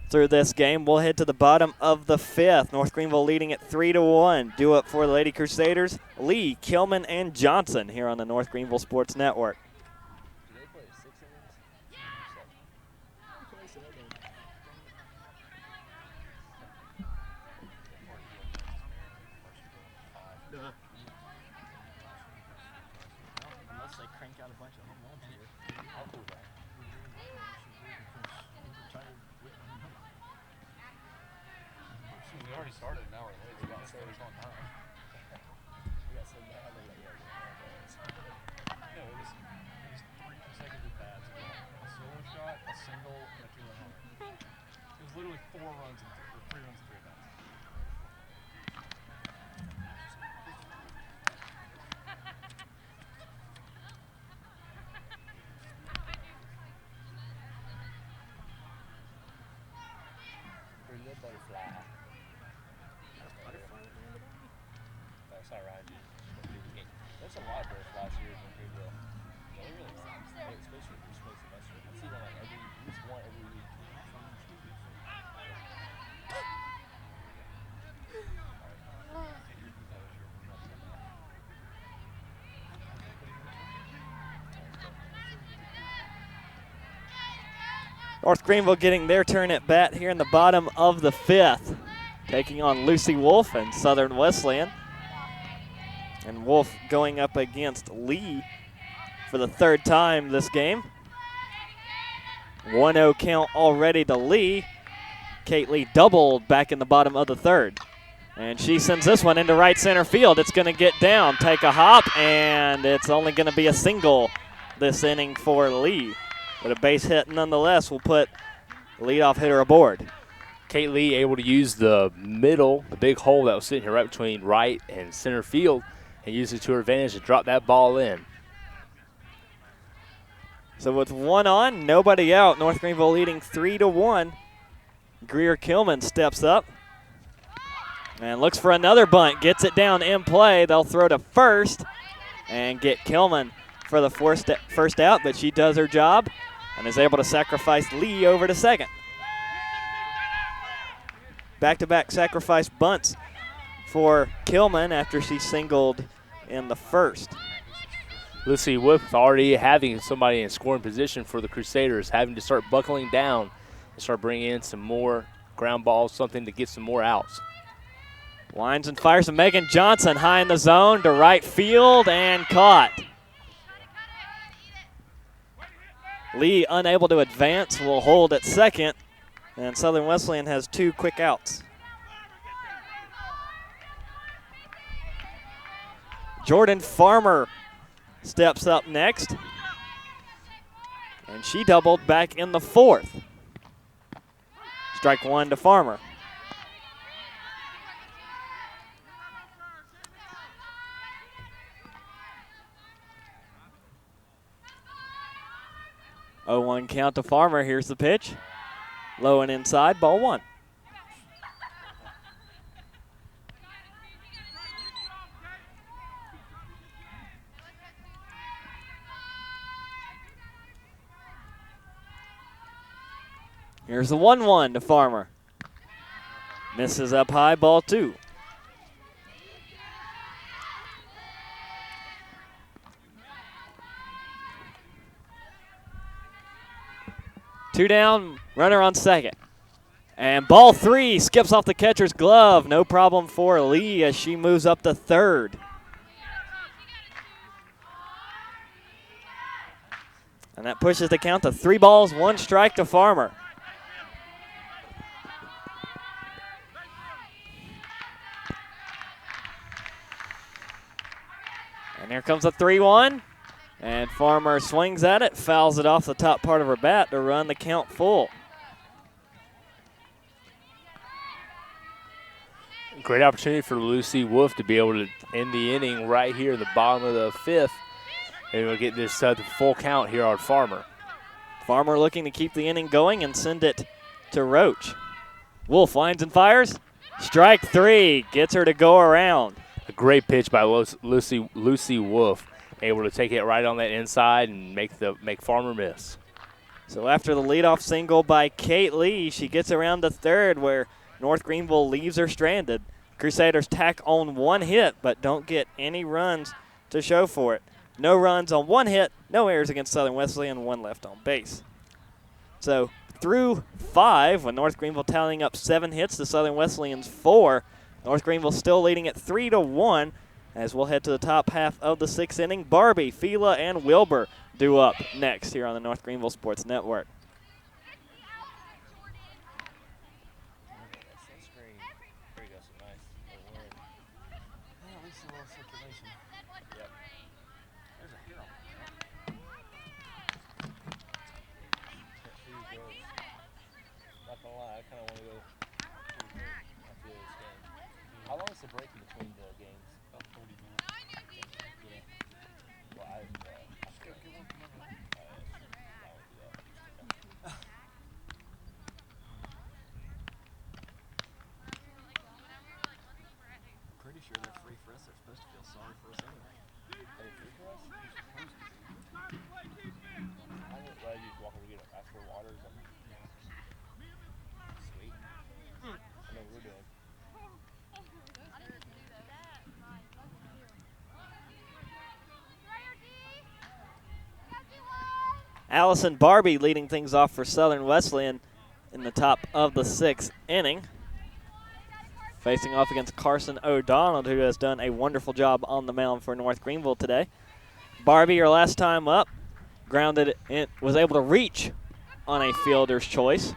through this game. We'll head to the bottom of the 5th. North Greenville leading at 3-1. Due up for the Lady Crusaders, Lee, Kilman, and Johnson here on the North Greenville Sports Network. we started an hour late. We got started on time. We got so mad they got No, it was 3 consecutive bats. A solo shot, a single, and a 2-run homer. It was literally 4 runs or 3 runs and 3 bats. Pretty good butterfly. That's not right, dude. There's a lot of butterflies here in Greenville. Yeah, they really are. Especially for spring semester. I see one like at least one every week. North Greenville getting their turn at bat here in the bottom of the 5th, taking on Lucy Wolf and Southern Wesleyan. And Wolf going up against Lee for the 3rd time this game. 1-0 count already to Lee. Kate Lee doubled back in the bottom of the 3rd. And she sends this one into right center field. It's going to get down, take a hop, and it's only going to be a single this inning for Lee. But a base hit nonetheless will put the leadoff hitter aboard. Kate Lee able to use the middle, the big hole that was sitting here right between right and center field, and use it to her advantage to drop that ball in. So with 1 on, nobody out, North Greenville leading 3-1. Greer Kilman steps up and looks for another bunt, gets it down in play. They'll throw to first and get Kilman for the first out, but she does her job and is able to sacrifice Lee over to second. Back-to-back sacrifice bunts for Kilman after she singled in the 1st. Lucy Wolf already having somebody in scoring position for the Crusaders, having to start buckling down and start bringing in some more ground balls, something to get some more outs. Winds and fires to Megan Johnson, high in the zone to right field and caught. Lee, unable to advance, will hold at second, and Southern Wesleyan has 2 quick outs. Jordan Farmer steps up next, and she doubled back in the 4th. Strike 1 to Farmer. Oh, 1 count to Farmer. Here's the pitch. Low and inside, ball 1. Here's the 1-1 to Farmer. Misses up high, ball 2. Two down, runner on second. And ball 3 skips off the catcher's glove. No problem for Lee as she moves up to third. And that pushes the count to 3 balls, 1 strike to Farmer. And here comes a 3-1. And Farmer swings at it, fouls it off the top part of her bat to run the count full. Great opportunity for Lucy Wolf to be able to end the inning right here in the bottom of the 5th. And we'll get this full count here on Farmer. Farmer looking to keep the inning going and send it to Roach. Wolf lines and fires. Strike 3, gets her to go around. A great pitch by Lucy Wolf. Able to take it right on that inside and make Farmer miss. So after the leadoff single by Kate Lee, she gets around to third where North Greenville leaves her stranded. Crusaders tack on 1 hit but don't get any runs to show for it. No runs on 1 hit, no errors against Southern Wesleyan, 1 left on base. So through 5, with North Greenville tallying up 7 hits to Southern Wesleyan's 4, North Greenville still leading at 3-1. As we'll head to the top half of the 6th inning, Barbie, Fila, and Wilbur due up next here on the North Greenville Sports Network. There you go, kind of want to go after this game. How long is the break in between the games? About 40 minutes. Yeah. Well, I should go. Pretty sure they're free for us. They're supposed to feel sorry for us anyway. Are they free for us? They're supposed to be. I didn't realize you just walk over to get ask for water or something. Yeah. Sweet. I know what we're doing. Allison Barbie leading things off for Southern Wesleyan in the top of the 6th inning. Facing off against Carson O'Donnell, who has done a wonderful job on the mound for North Greenville today. Barbie, her last time up, grounded in, was able to reach on a fielder's choice.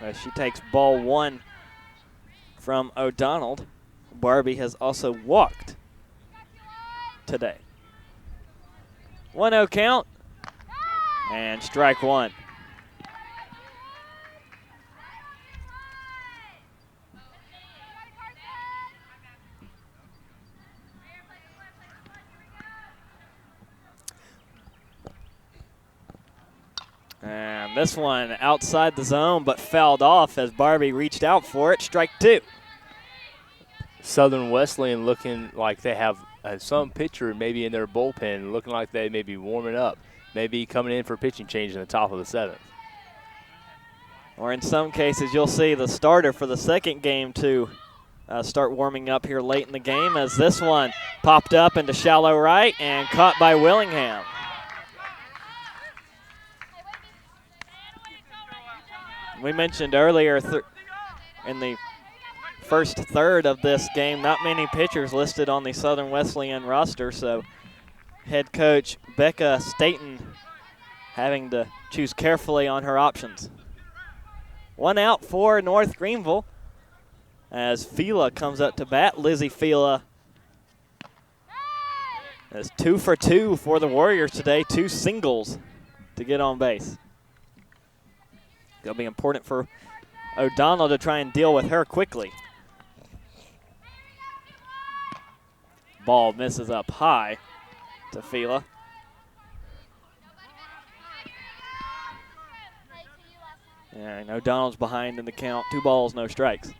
As she takes ball 1 from O'Donnell. Barbie has also walked today. 1-0 count. And strike 1. And this one outside the zone, but fouled off as Barbie reached out for it. Strike 2. Southern Wesleyan looking like they have some pitcher maybe in their bullpen, looking like they may be warming up, maybe coming in for pitching change in the top of the 7th. Or in some cases, you'll see the starter for the second game to start warming up here late in the game, as this one popped up into shallow right and caught by Willingham. We mentioned earlier in the first third of this game, not many pitchers listed on the Southern Wesleyan roster, so head coach Becca Staten having to choose carefully on her options. 1 out for North Greenville as Fila comes up to bat. Lizzie Fila has 2 for 2 for the Warriors today, 2 singles to get on base. It'll be important for O'Donnell to try and deal with her quickly. Ball misses up high to Fila. And O'Donnell's behind in the count. 2 balls, no strikes.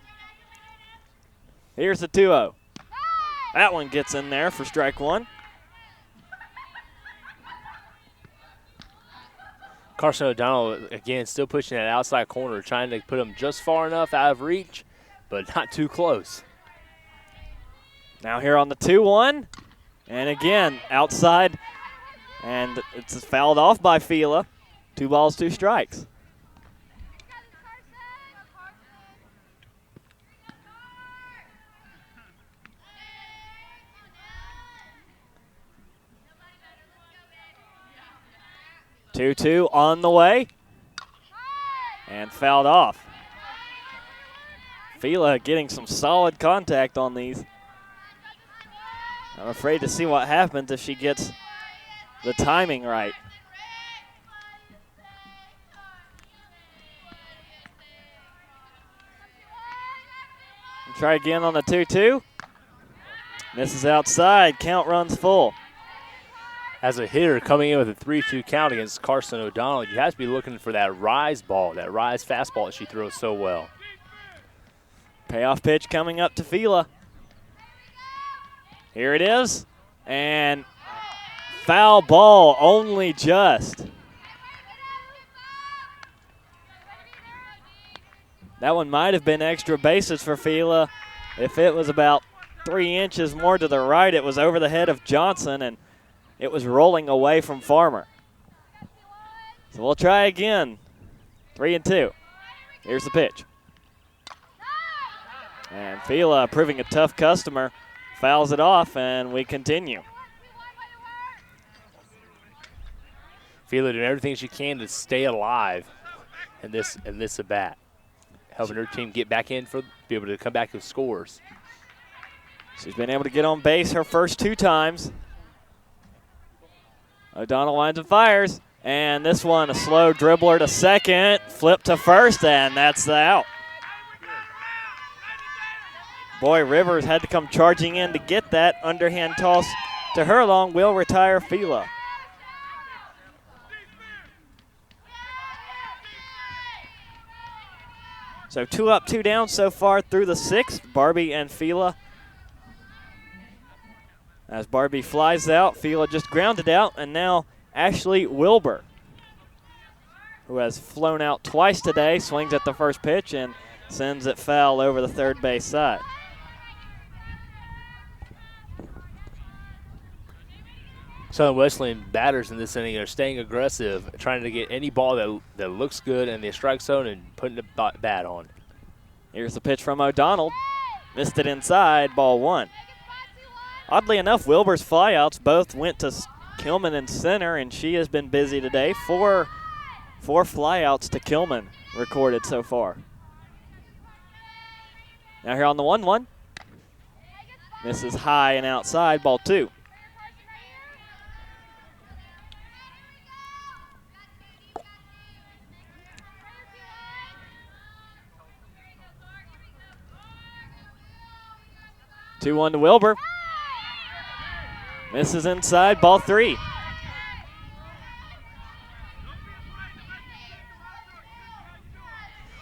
Here's the 2-0. That one gets in there for strike 1. Carson O'Donnell, again, still pushing that outside corner, trying to put him just far enough out of reach, but not too close. Now here on the 2-1, and again, outside, and it's fouled off by Fila. 2 balls, 2 strikes. Two on the way, and fouled off. Fila getting some solid contact on these. I'm afraid to see what happens if she gets the timing right. And try again on the 2-2. Misses outside, count runs full. As a hitter coming in with a 3-2 count against Carson O'Donnell, you have to be looking for that rise ball, that rise fastball that she throws so well. Payoff pitch coming up to Fila. Here it is, and foul ball, only just. That one might have been extra bases for Fila. If it was about 3 inches more to the right, it was over the head of Johnson, and it was rolling away from Farmer. So we'll try again. 3-2. Here's the pitch. And Fila, proving a tough customer, fouls it off, and we continue. Fila doing everything she can to stay alive in this at bat, helping her team get back in be able to come back with scores. She's been able to get on base her first 2 times. O'Donnell winds and fires, And this one, a slow dribbler to second, flip to first, and that's the out. Boy, Rivers had to come charging in to get that. Underhand toss to Herlong will retire Fila. So 2 up, 2 down so far through the sixth, Barbie and Fila. As Barbie flies out, Fila just grounded out, and now Ashley Wilbur, who has flown out twice today, swings at the first pitch and sends it foul over the third base side. Southern Wesleyan batters in this inning are staying aggressive, trying to get any ball that looks good in the strike zone and putting the bat on. Here's the pitch from O'Donnell. Missed it inside, ball 1. Oddly enough, Wilbur's flyouts both went to Kilman in center, and she has been busy today. Four flyouts to Kilman recorded so far. Now here on the 1-1. Misses high and outside, ball 2. Two-1 to Wilbur. Misses inside, ball 3.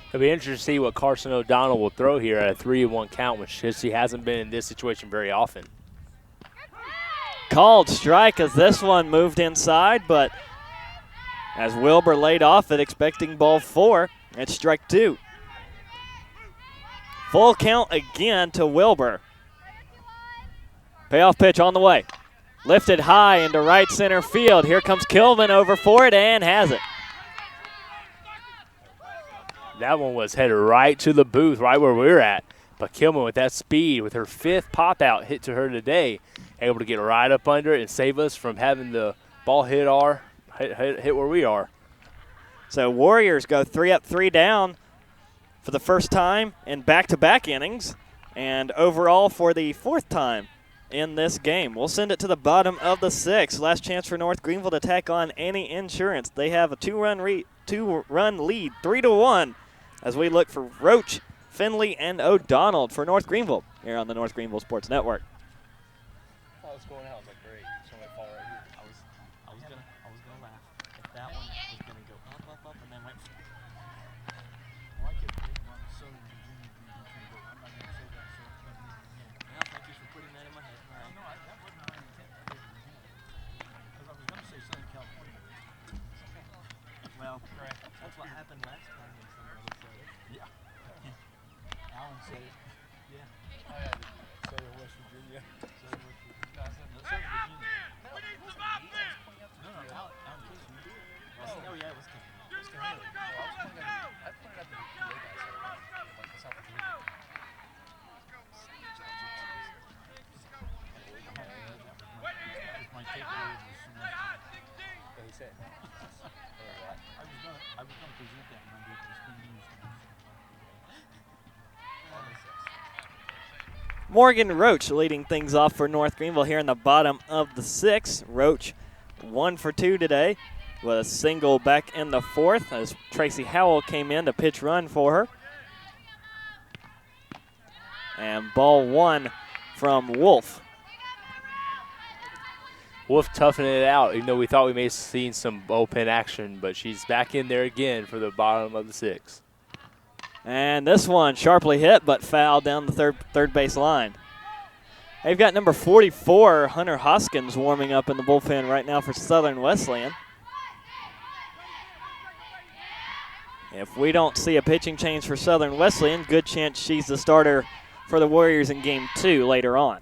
It'll be interesting to see what Carson O'Donnell will throw here at a 3-1 count, which he hasn't been in this situation very often. Called strike as this one moved inside, but as Wilbur laid off it, expecting ball 4, it's strike 2. Full count again to Wilbur. Payoff pitch on the way. Lifted high into right center field. Here comes Kilman over for it and has it. That one was headed right to the booth, right where we're at. But Kilman with that speed, with her 5th pop out hit to her today, able to get right up under it and save us from having the ball hit where we are. So Warriors go 3 up, 3 down for the first time in back-to-back innings, and overall for the 4th time in this game. We'll send it to the bottom of the 6th. Last chance for North Greenville to tack on any insurance. They have a two-run lead, 3-1, as we look for Roach, Finley, and O'Donnell for North Greenville here on the North Greenville Sports Network. I was going out. I was like, great. Somebody fall right here. I was gonna laugh if that one was gonna go up, and then went. Well, I kept thinking on the Southern Virginia being between, but I'm not going to say that. So it's going to be again. Well, thank you for putting that in my head. All right. No, that wasn't my intent to say Virginia. Because I was going to say Southern California. Well, that's what happened last time when somebody said it. Yeah. Alan said it. Yeah. I had it. Southern West Virginia. Southern West Virginia. No, I said no, Southern Virginia. No, Alan Casey, you did. Oh, yeah, it was Kim. I was pointing at the PA guys. Like the South Virginia. My takeaway was so much. What he said? I was gonna present that when I did this thing news. Morgan Roach leading things off for North Greenville here in the bottom of the 6th. Roach 1 for 2 today with a single back in the 4th as Tracy Howell came in to pitch run for her. And ball 1 from Wolf. Wolf toughening it out, even though we thought we may have seen some bullpen action, but she's back in there again for the bottom of the 6th. And this one sharply hit, but fouled down the third base line. They've got number 44, Hunter Hoskins, warming up in the bullpen right now for Southern Wesleyan. If we don't see a pitching change for Southern Wesleyan, good chance she's the starter for the Warriors in Game 2 later on.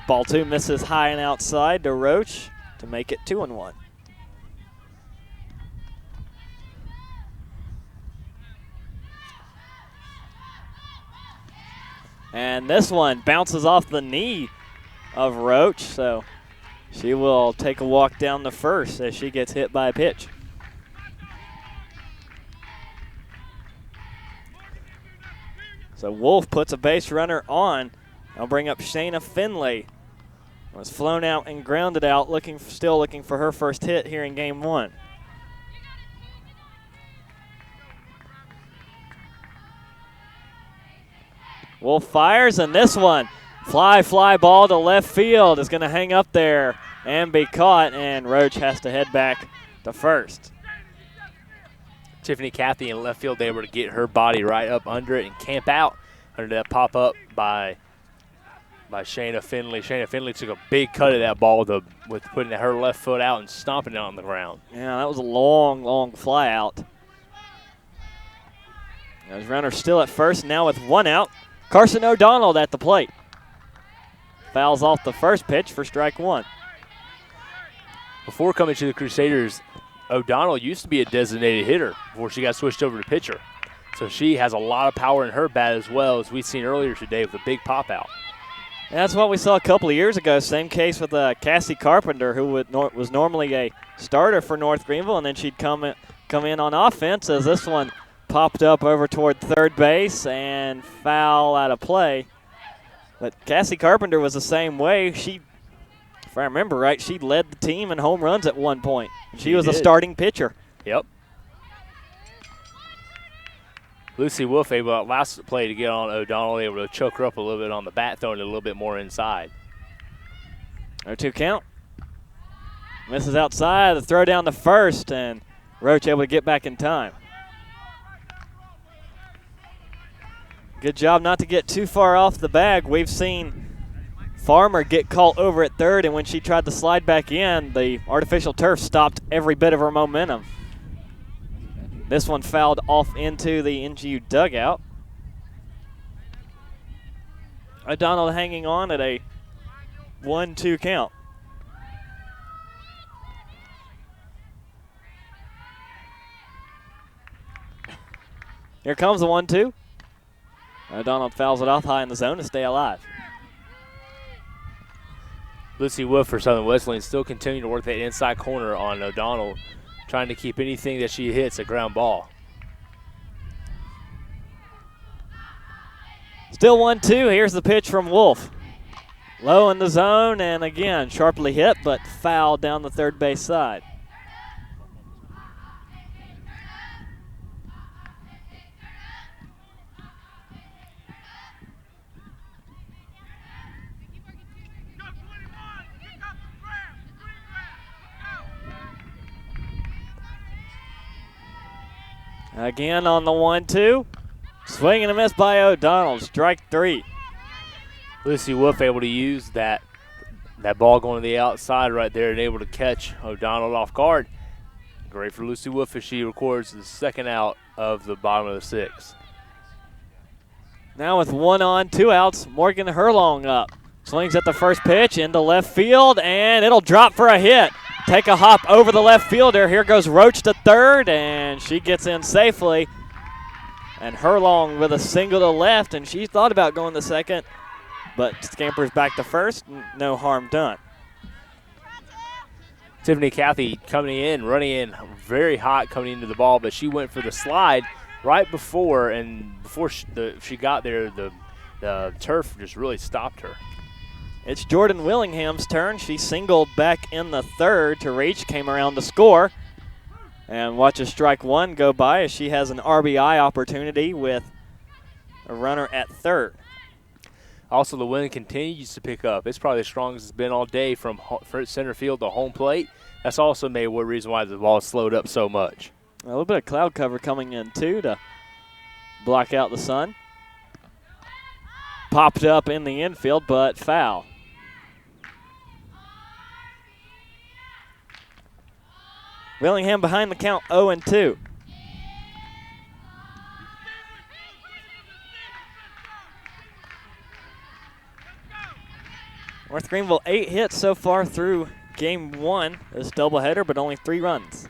Ball 2 misses high and outside to Roach to make it 2-1. And this one bounces off the knee of Roach, so she will take a walk down the first as she gets hit by a pitch. So Wolf puts a base runner on. I'll bring up Shayna Finley Was flown out and grounded out, still looking for her first hit here in game 1. Wolf fires, and this one, fly ball to left field, is going to hang up there and be caught, and Roach has to head back to first. Tiffany Cathy in left field able to get her body right up under it and camp out under that pop-up by Shayna Finley. Shayna Finley took a big cut of that ball with putting her left foot out and stomping it on the ground. Yeah, that was a long fly out. There's runner still at first, now with 1 out. Carson O'Donnell at the plate. Fouls off the first pitch for strike 1. Before coming to the Crusaders, O'Donnell used to be a designated hitter before she got switched over to pitcher. So she has a lot of power in her bat as well, as we've seen earlier today with a big pop out. That's what we saw a couple of years ago. Same case with Cassie Carpenter, who was normally a starter for North Greenville, and then she'd come in on offense as this one popped up over toward third base and foul out of play. But Cassie Carpenter was the same way. She, if I remember right, she led the team in home runs at one point. She was a starting pitcher. Yep. Lucy Wolf able last play to get on O'Donnell, able to choke her up a little bit on the bat, throwing it a little bit more inside. 0-2 count. Misses outside, the throw down to first, and Roach able to get back in time. Good job not to get too far off the bag. We've seen Farmer get caught over at third, and when she tried to slide back in, the artificial turf stopped every bit of her momentum. This one fouled off into the NGU dugout. O'Donnell hanging on at a 1-2 count. Here comes the 1-2. O'Donnell fouls it off high in the zone to stay alive. Lucy Wolf for Southern Wesleyan still continuing to work that inside corner on O'Donnell, trying to keep anything that she hits a ground ball. Still 1-2. Here's the pitch from Wolf. Low in the zone, and again, sharply hit, but foul down the third base side. Again on the 1-2. Swing and a miss by O'Donnell. Strike 3. Lucy Wolf able to use that ball going to the outside right there and able to catch O'Donnell off guard. Great for Lucy Wolf as she records the second out of the bottom of the 6th. Now with 1 on, 2 outs, Morgan Herlong up. Swings at the first pitch into left field, and it'll drop for a hit. Take a hop over the left fielder. Here goes Roach to third, and she gets in safely. And Herlong with a single to left, and she thought about going to second, but scampers back to first. No harm done. Tiffany Cathy coming in, running in very hot coming into the ball, but she went for the slide right before, and before she got there, the turf just really stopped her. It's Jordan Willingham's turn. She singled back in the third to reach, came around to score. And watches strike 1 go by as she has an RBI opportunity with a runner at third. Also, the wind continues to pick up. It's probably the strongest it's been all day from center field to home plate. That's also maybe one reason why the ball slowed up so much. A little bit of cloud cover coming in, too, to block out the sun. Popped up in the infield, but foul. Willingham behind the count, 0-2. North Greenville 8 hits so far through game 1, this doubleheader, but only 3 runs.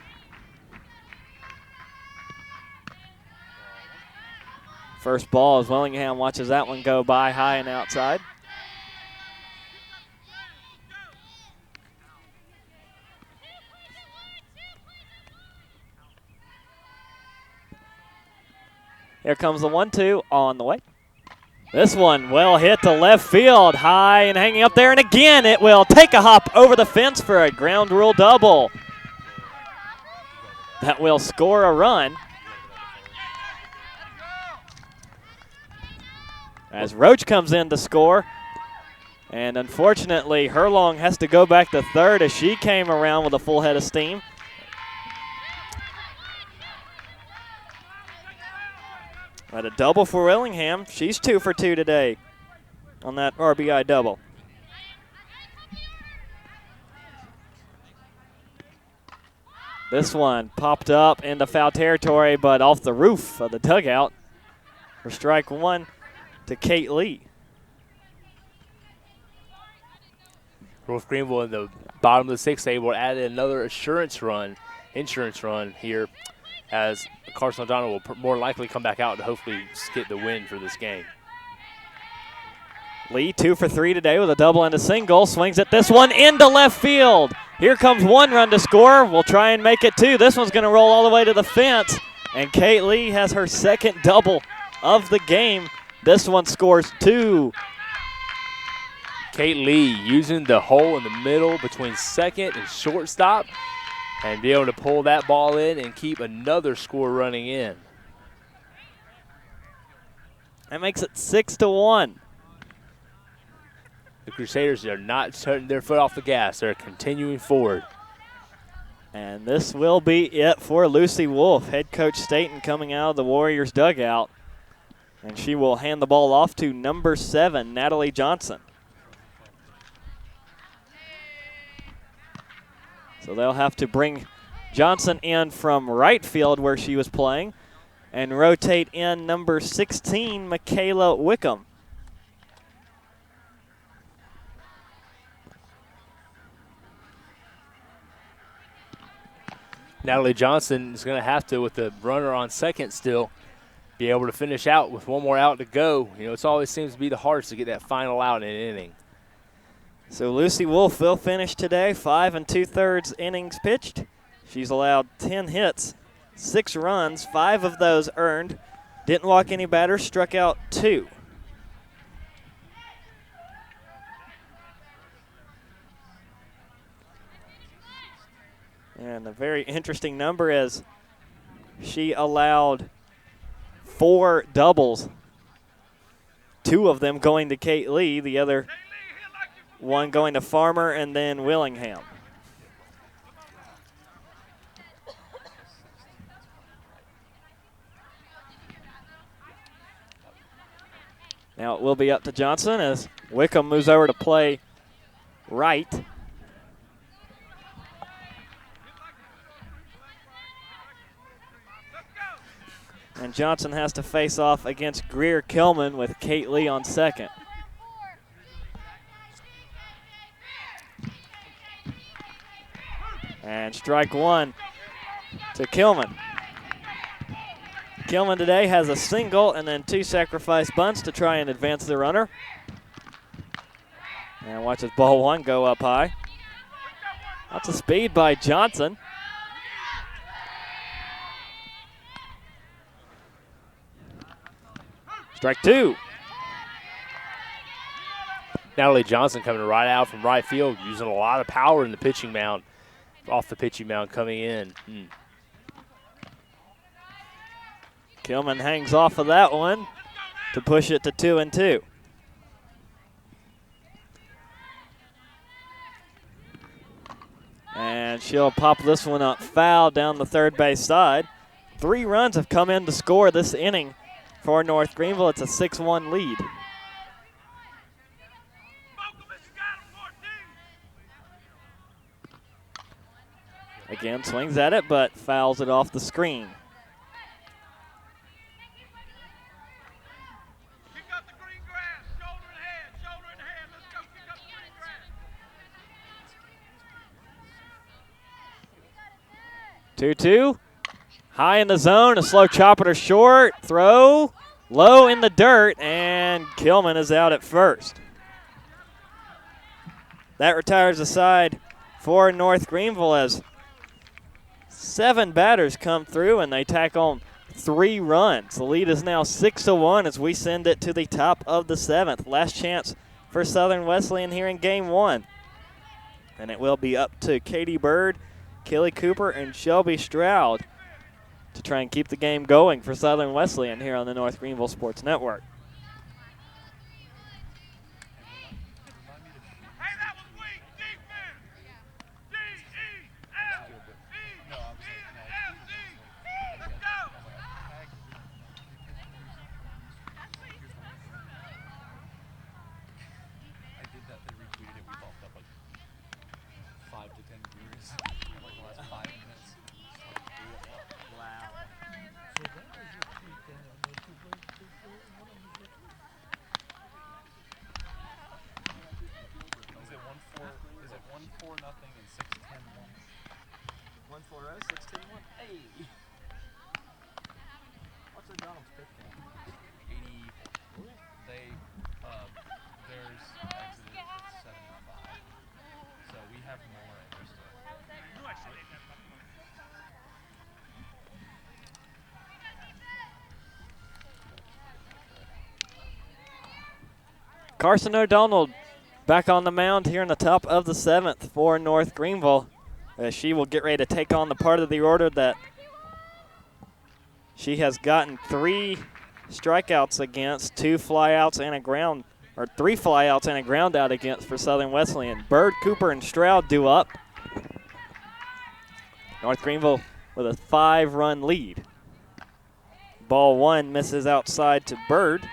First ball as Willingham watches that one go by high and outside. Here comes the 1-2 on the way. This one well hit to left field, high and hanging up there, and again it will take a hop over the fence for a ground rule double. That will score a run. As Roach comes in to score, and unfortunately Herlong has to go back to third as she came around with a full head of steam. At a double for Willingham. She's 2 for 2 today on that RBI double. This one popped up into foul territory, but off the roof of the dugout for strike one to Kate Lee. North Greenville in the bottom of the sixth able to add another insurance run here, as Carson O'Donnell will more likely come back out to hopefully get the win for this game. Lee 2 for 3 today with a double and a single. Swings at this one into left field. Here comes one run to score. We'll try and make it 2. This one's going to roll all the way to the fence. And Kate Lee has her second double of the game. This one scores 2. Kate Lee using the hole in the middle between second and shortstop and be able to pull that ball in and keep another score running in. That makes it 6-1. The Crusaders are not turning their foot off the gas. They're continuing forward. And this will be it for Lucy Wolf. Head coach Staten coming out of the Warriors dugout. And she will hand the ball off to number 7, Natalie Johnson. So they'll have to bring Johnson in from right field where she was playing and rotate in number 16, Michaela Wickham. Natalie Johnson is going to have to, with the runner on second still, be able to finish out with one more out to go. You know, it always seems to be the hardest to get that final out in an inning. So Lucy Wolf will finish today, 5 2/3 innings pitched. She's allowed 10 hits, 6 runs, 5 of those earned. Didn't walk any batters, struck out 2. And a very interesting number is she allowed 4 doubles, 2 of them going to Kate Lee, the other one going to Farmer and then Willingham. Now it will be up to Johnson as Wickham moves over to play right. And Johnson has to face off against Greer Kilman with Kate Lee on second. And strike one to Kilman. Kilman today has a single and then 2 sacrifice bunts to try and advance the runner. And watch this ball one go up high. Lots of speed by Johnson. Strike 2. Natalie Johnson coming right out from right field, using a lot of power in the pitching mound, off the pitching mound coming in. Kilman hangs off of that one to push it to 2-2. And she'll pop this one up foul down the third base side. 3 runs have come in to score this inning for North Greenville. It's a 6-1 lead. Again, swings at it, but fouls it off the screen. Kick up the green grass, shoulder and head, shoulder and head. Let's go kick up the green grass. 2-2. High in the zone, a slow chopper to short. Throw, low in the dirt, and Kilman is out at first. That retires the side for North Greenville as 7 batters come through, and they tack on 3 runs. The lead is now 6-1 as we send it to the top of the 7th. Last chance for Southern Wesleyan here in game 1. And it will be up to Katie Bird, Kelly Cooper, and Shelby Stroud to try and keep the game going for Southern Wesleyan here on the North Greenville Sports Network. Hey, that was weak. Defense. D-E-F-E-N-F-E. Let's go. I did that. They retweeted it. We bumped up like 5 to 10 viewers in like the last 5 minutes. Wow. Is it 1-4 nothing and 6-10 1? 1-4-0, 6-2-1. Hey! What's the Donald's pick count? 84. They theirs exited at 75. So we have more and we're still. Carson O'Donnell back on the mound here in the top of the 7th for North Greenville, as she will get ready to take on the part of the order that she has gotten 3 strikeouts against, 2 flyouts and a ground, or 3 flyouts and a ground out against for Southern Wesleyan. Bird, Cooper, and Stroud due up. North Greenville with a 5-run lead. Ball 1 misses outside to Bird.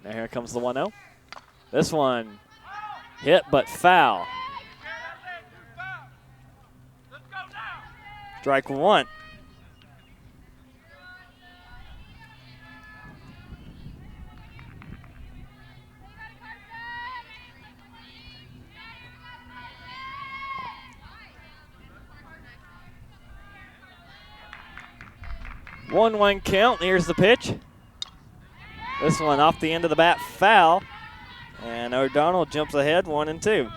Now here comes the 1-0. This one hit but foul. Let's go now. Strike 1. One count. Here's the pitch. This one off the end of the bat, foul. And O'Donnell jumps ahead, 1-2.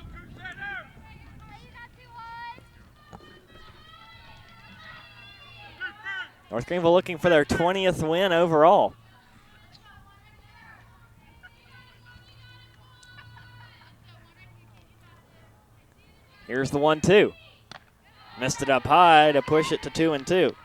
North Greenville looking for their 20th win overall. Here's the 1-2. Missed it up high to push it to 2-2.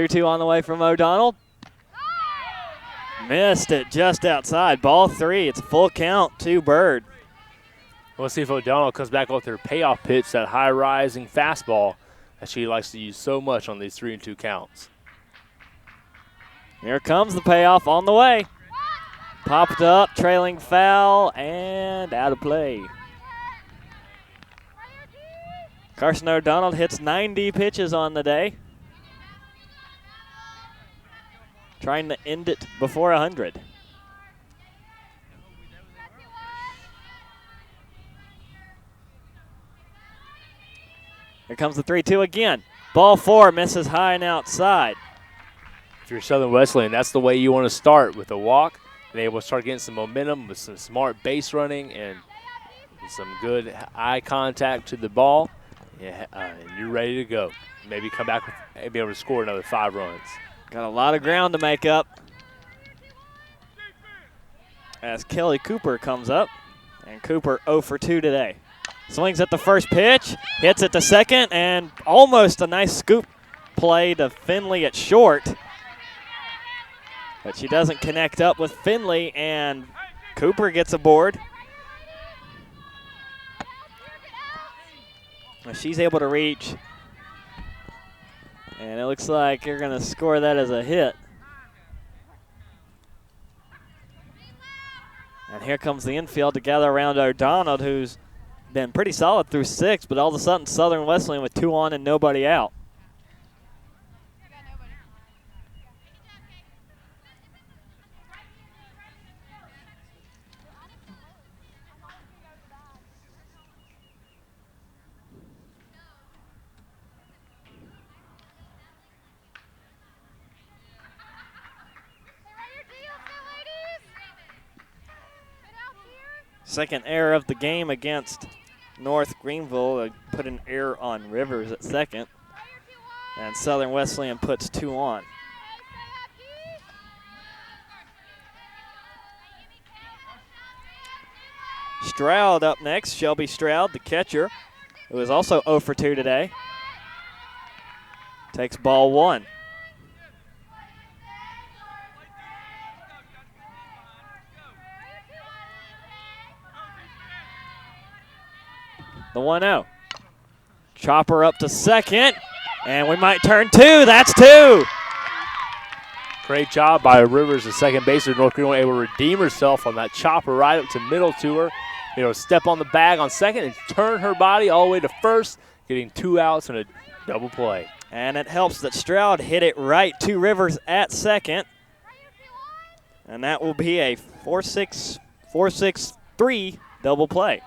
Two on the way from O'Donnell. Missed it just outside. Ball 3. It's a full count to Bird. We'll see if O'Donnell comes back with her payoff pitch, that high-rising fastball that she likes to use so much on these 3-2 counts. Here comes the payoff on the way. Popped up, trailing foul, and out of play. Carson O'Donnell hits 90 pitches on the day. Trying to end it before 100. Here comes the 3-2 again. Ball 4 misses high and outside. If you're Southern Wesleyan, that's the way you want to start, with a walk, and able to start getting some momentum with some smart base running and some good eye contact to the ball. Yeah, and you're ready to go. Maybe come back and be able to score another 5 runs. Got a lot of ground to make up as Kelly Cooper comes up. And Cooper 0 for 2 today. Swings at the first pitch, hits it to second, and almost a nice scoop play to Finley at short. But she doesn't connect up with Finley, and Cooper gets aboard. She's able to reach. And it looks like you're going to score that as a hit. And here comes the infield to gather around O'Donnell, who's been pretty solid through 6, but all of a sudden Southern Wesleyan with 2 on and nobody out. Second error of the game against North Greenville. Put an error on Rivers at second. And Southern Wesleyan puts 2 on. Stroud up next. Shelby Stroud, the catcher, who is also 0 for 2 today. Takes ball 1. The 1-0. Chopper up to second, and we might turn 2. That's 2. Great job by Rivers, the second baseman. North Greenville able to redeem herself on that chopper right up to middle to her. Step on the bag on second and turn her body all the way to first, getting 2 outs and a double play. And it helps that Stroud hit it right to Rivers at second. And that will be a 4-6-3 double play.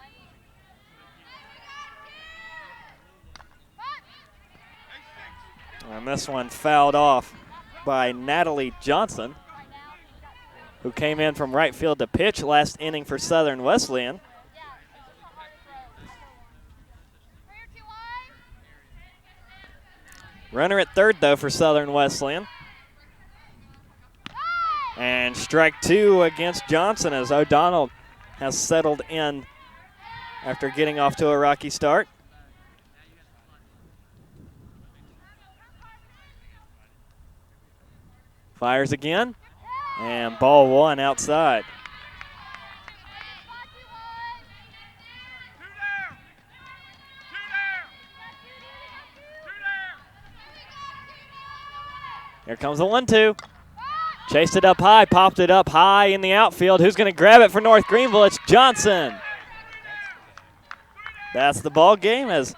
And this one fouled off by Natalie Johnson, who came in from right field to pitch last inning for Southern Wesleyan. Runner at third, though, for Southern Wesleyan. And strike 2 against Johnson as O'Donnell has settled in after getting off to a rocky start. Fires again, and ball 1 outside. Here comes the 1-2. Chased it up high, popped it up high in the outfield. Who's going to grab it for North Greenville? It's Johnson. That's the ball game as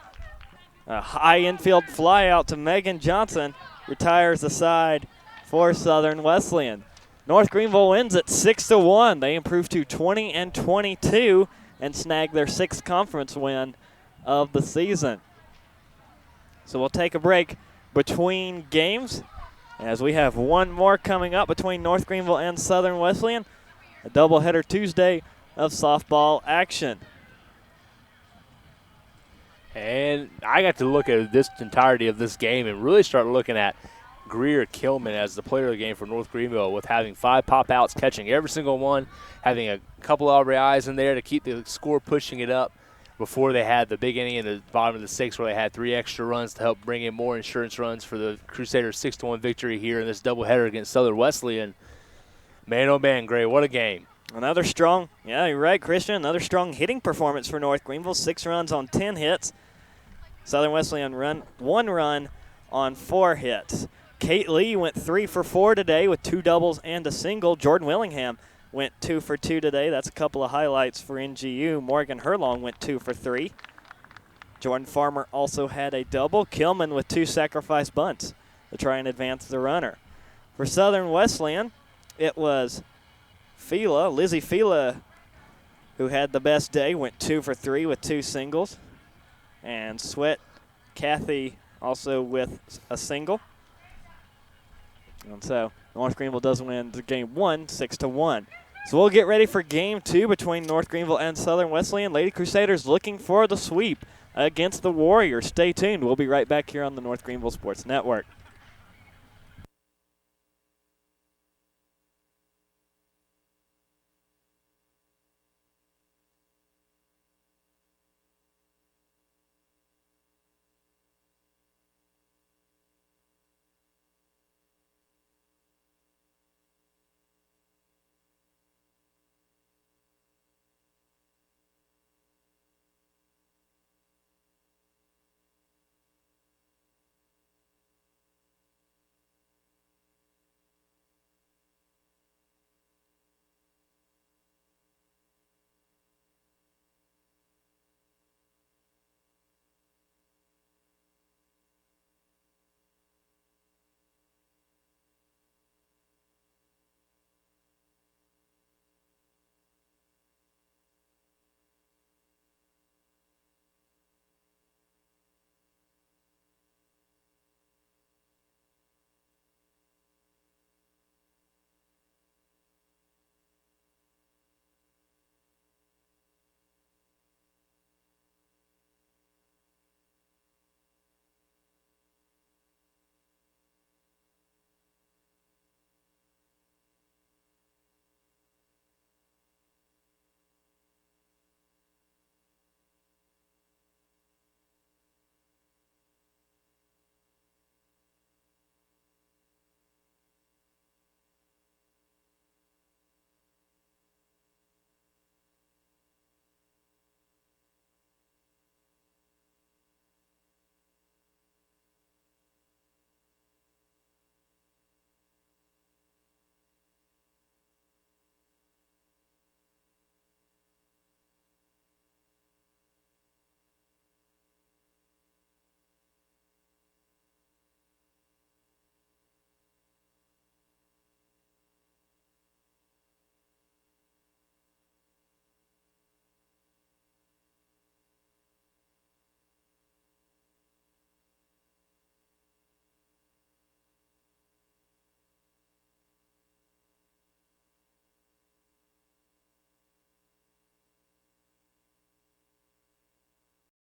a high infield fly out to Megan Johnson retires the side for Southern Wesleyan. North Greenville wins at 6-1. They improve to 20-22 and snag their 6th conference win of the season. So we'll take a break between games as we have one more coming up between North Greenville and Southern Wesleyan, a doubleheader Tuesday of softball action. And I got to look at this entirety of this game and really start looking at Greer Kilman as the player of the game for North Greenville, with having 5 pop-outs, catching every single one, having a couple of RBIs in there to keep the score pushing it up before they had the big inning in the bottom of the 6th where they had 3 extra runs to help bring in more insurance runs for the Crusaders' 6-1 victory here in this doubleheader against Southern Wesleyan. Man, oh man, Gray, what a game. Another strong, yeah, you're right, Christian, another strong hitting performance for North Greenville. 6 runs on 10 hits. Southern Wesleyan 1 run on 4 hits. Kate Lee went 3 for 4 today with 2 doubles and a single. Jordan Willingham went 2 for 2 today. That's a couple of highlights for NGU. Morgan Herlong went 2 for 3. Jordan Farmer also had a double. Kilman with 2 sacrifice bunts to try and advance the runner. For Southern Wesleyan, it was Lizzie Fila, who had the best day, went 2 for 3 with 2 singles. And Sweat Kathy also with a single. And so North Greenville does win the game 1, 6-1. So we'll get ready for game 2 between North Greenville and Southern Wesleyan. Lady Crusaders looking for the sweep against the Warriors. Stay tuned. We'll be right back here on the North Greenville Sports Network.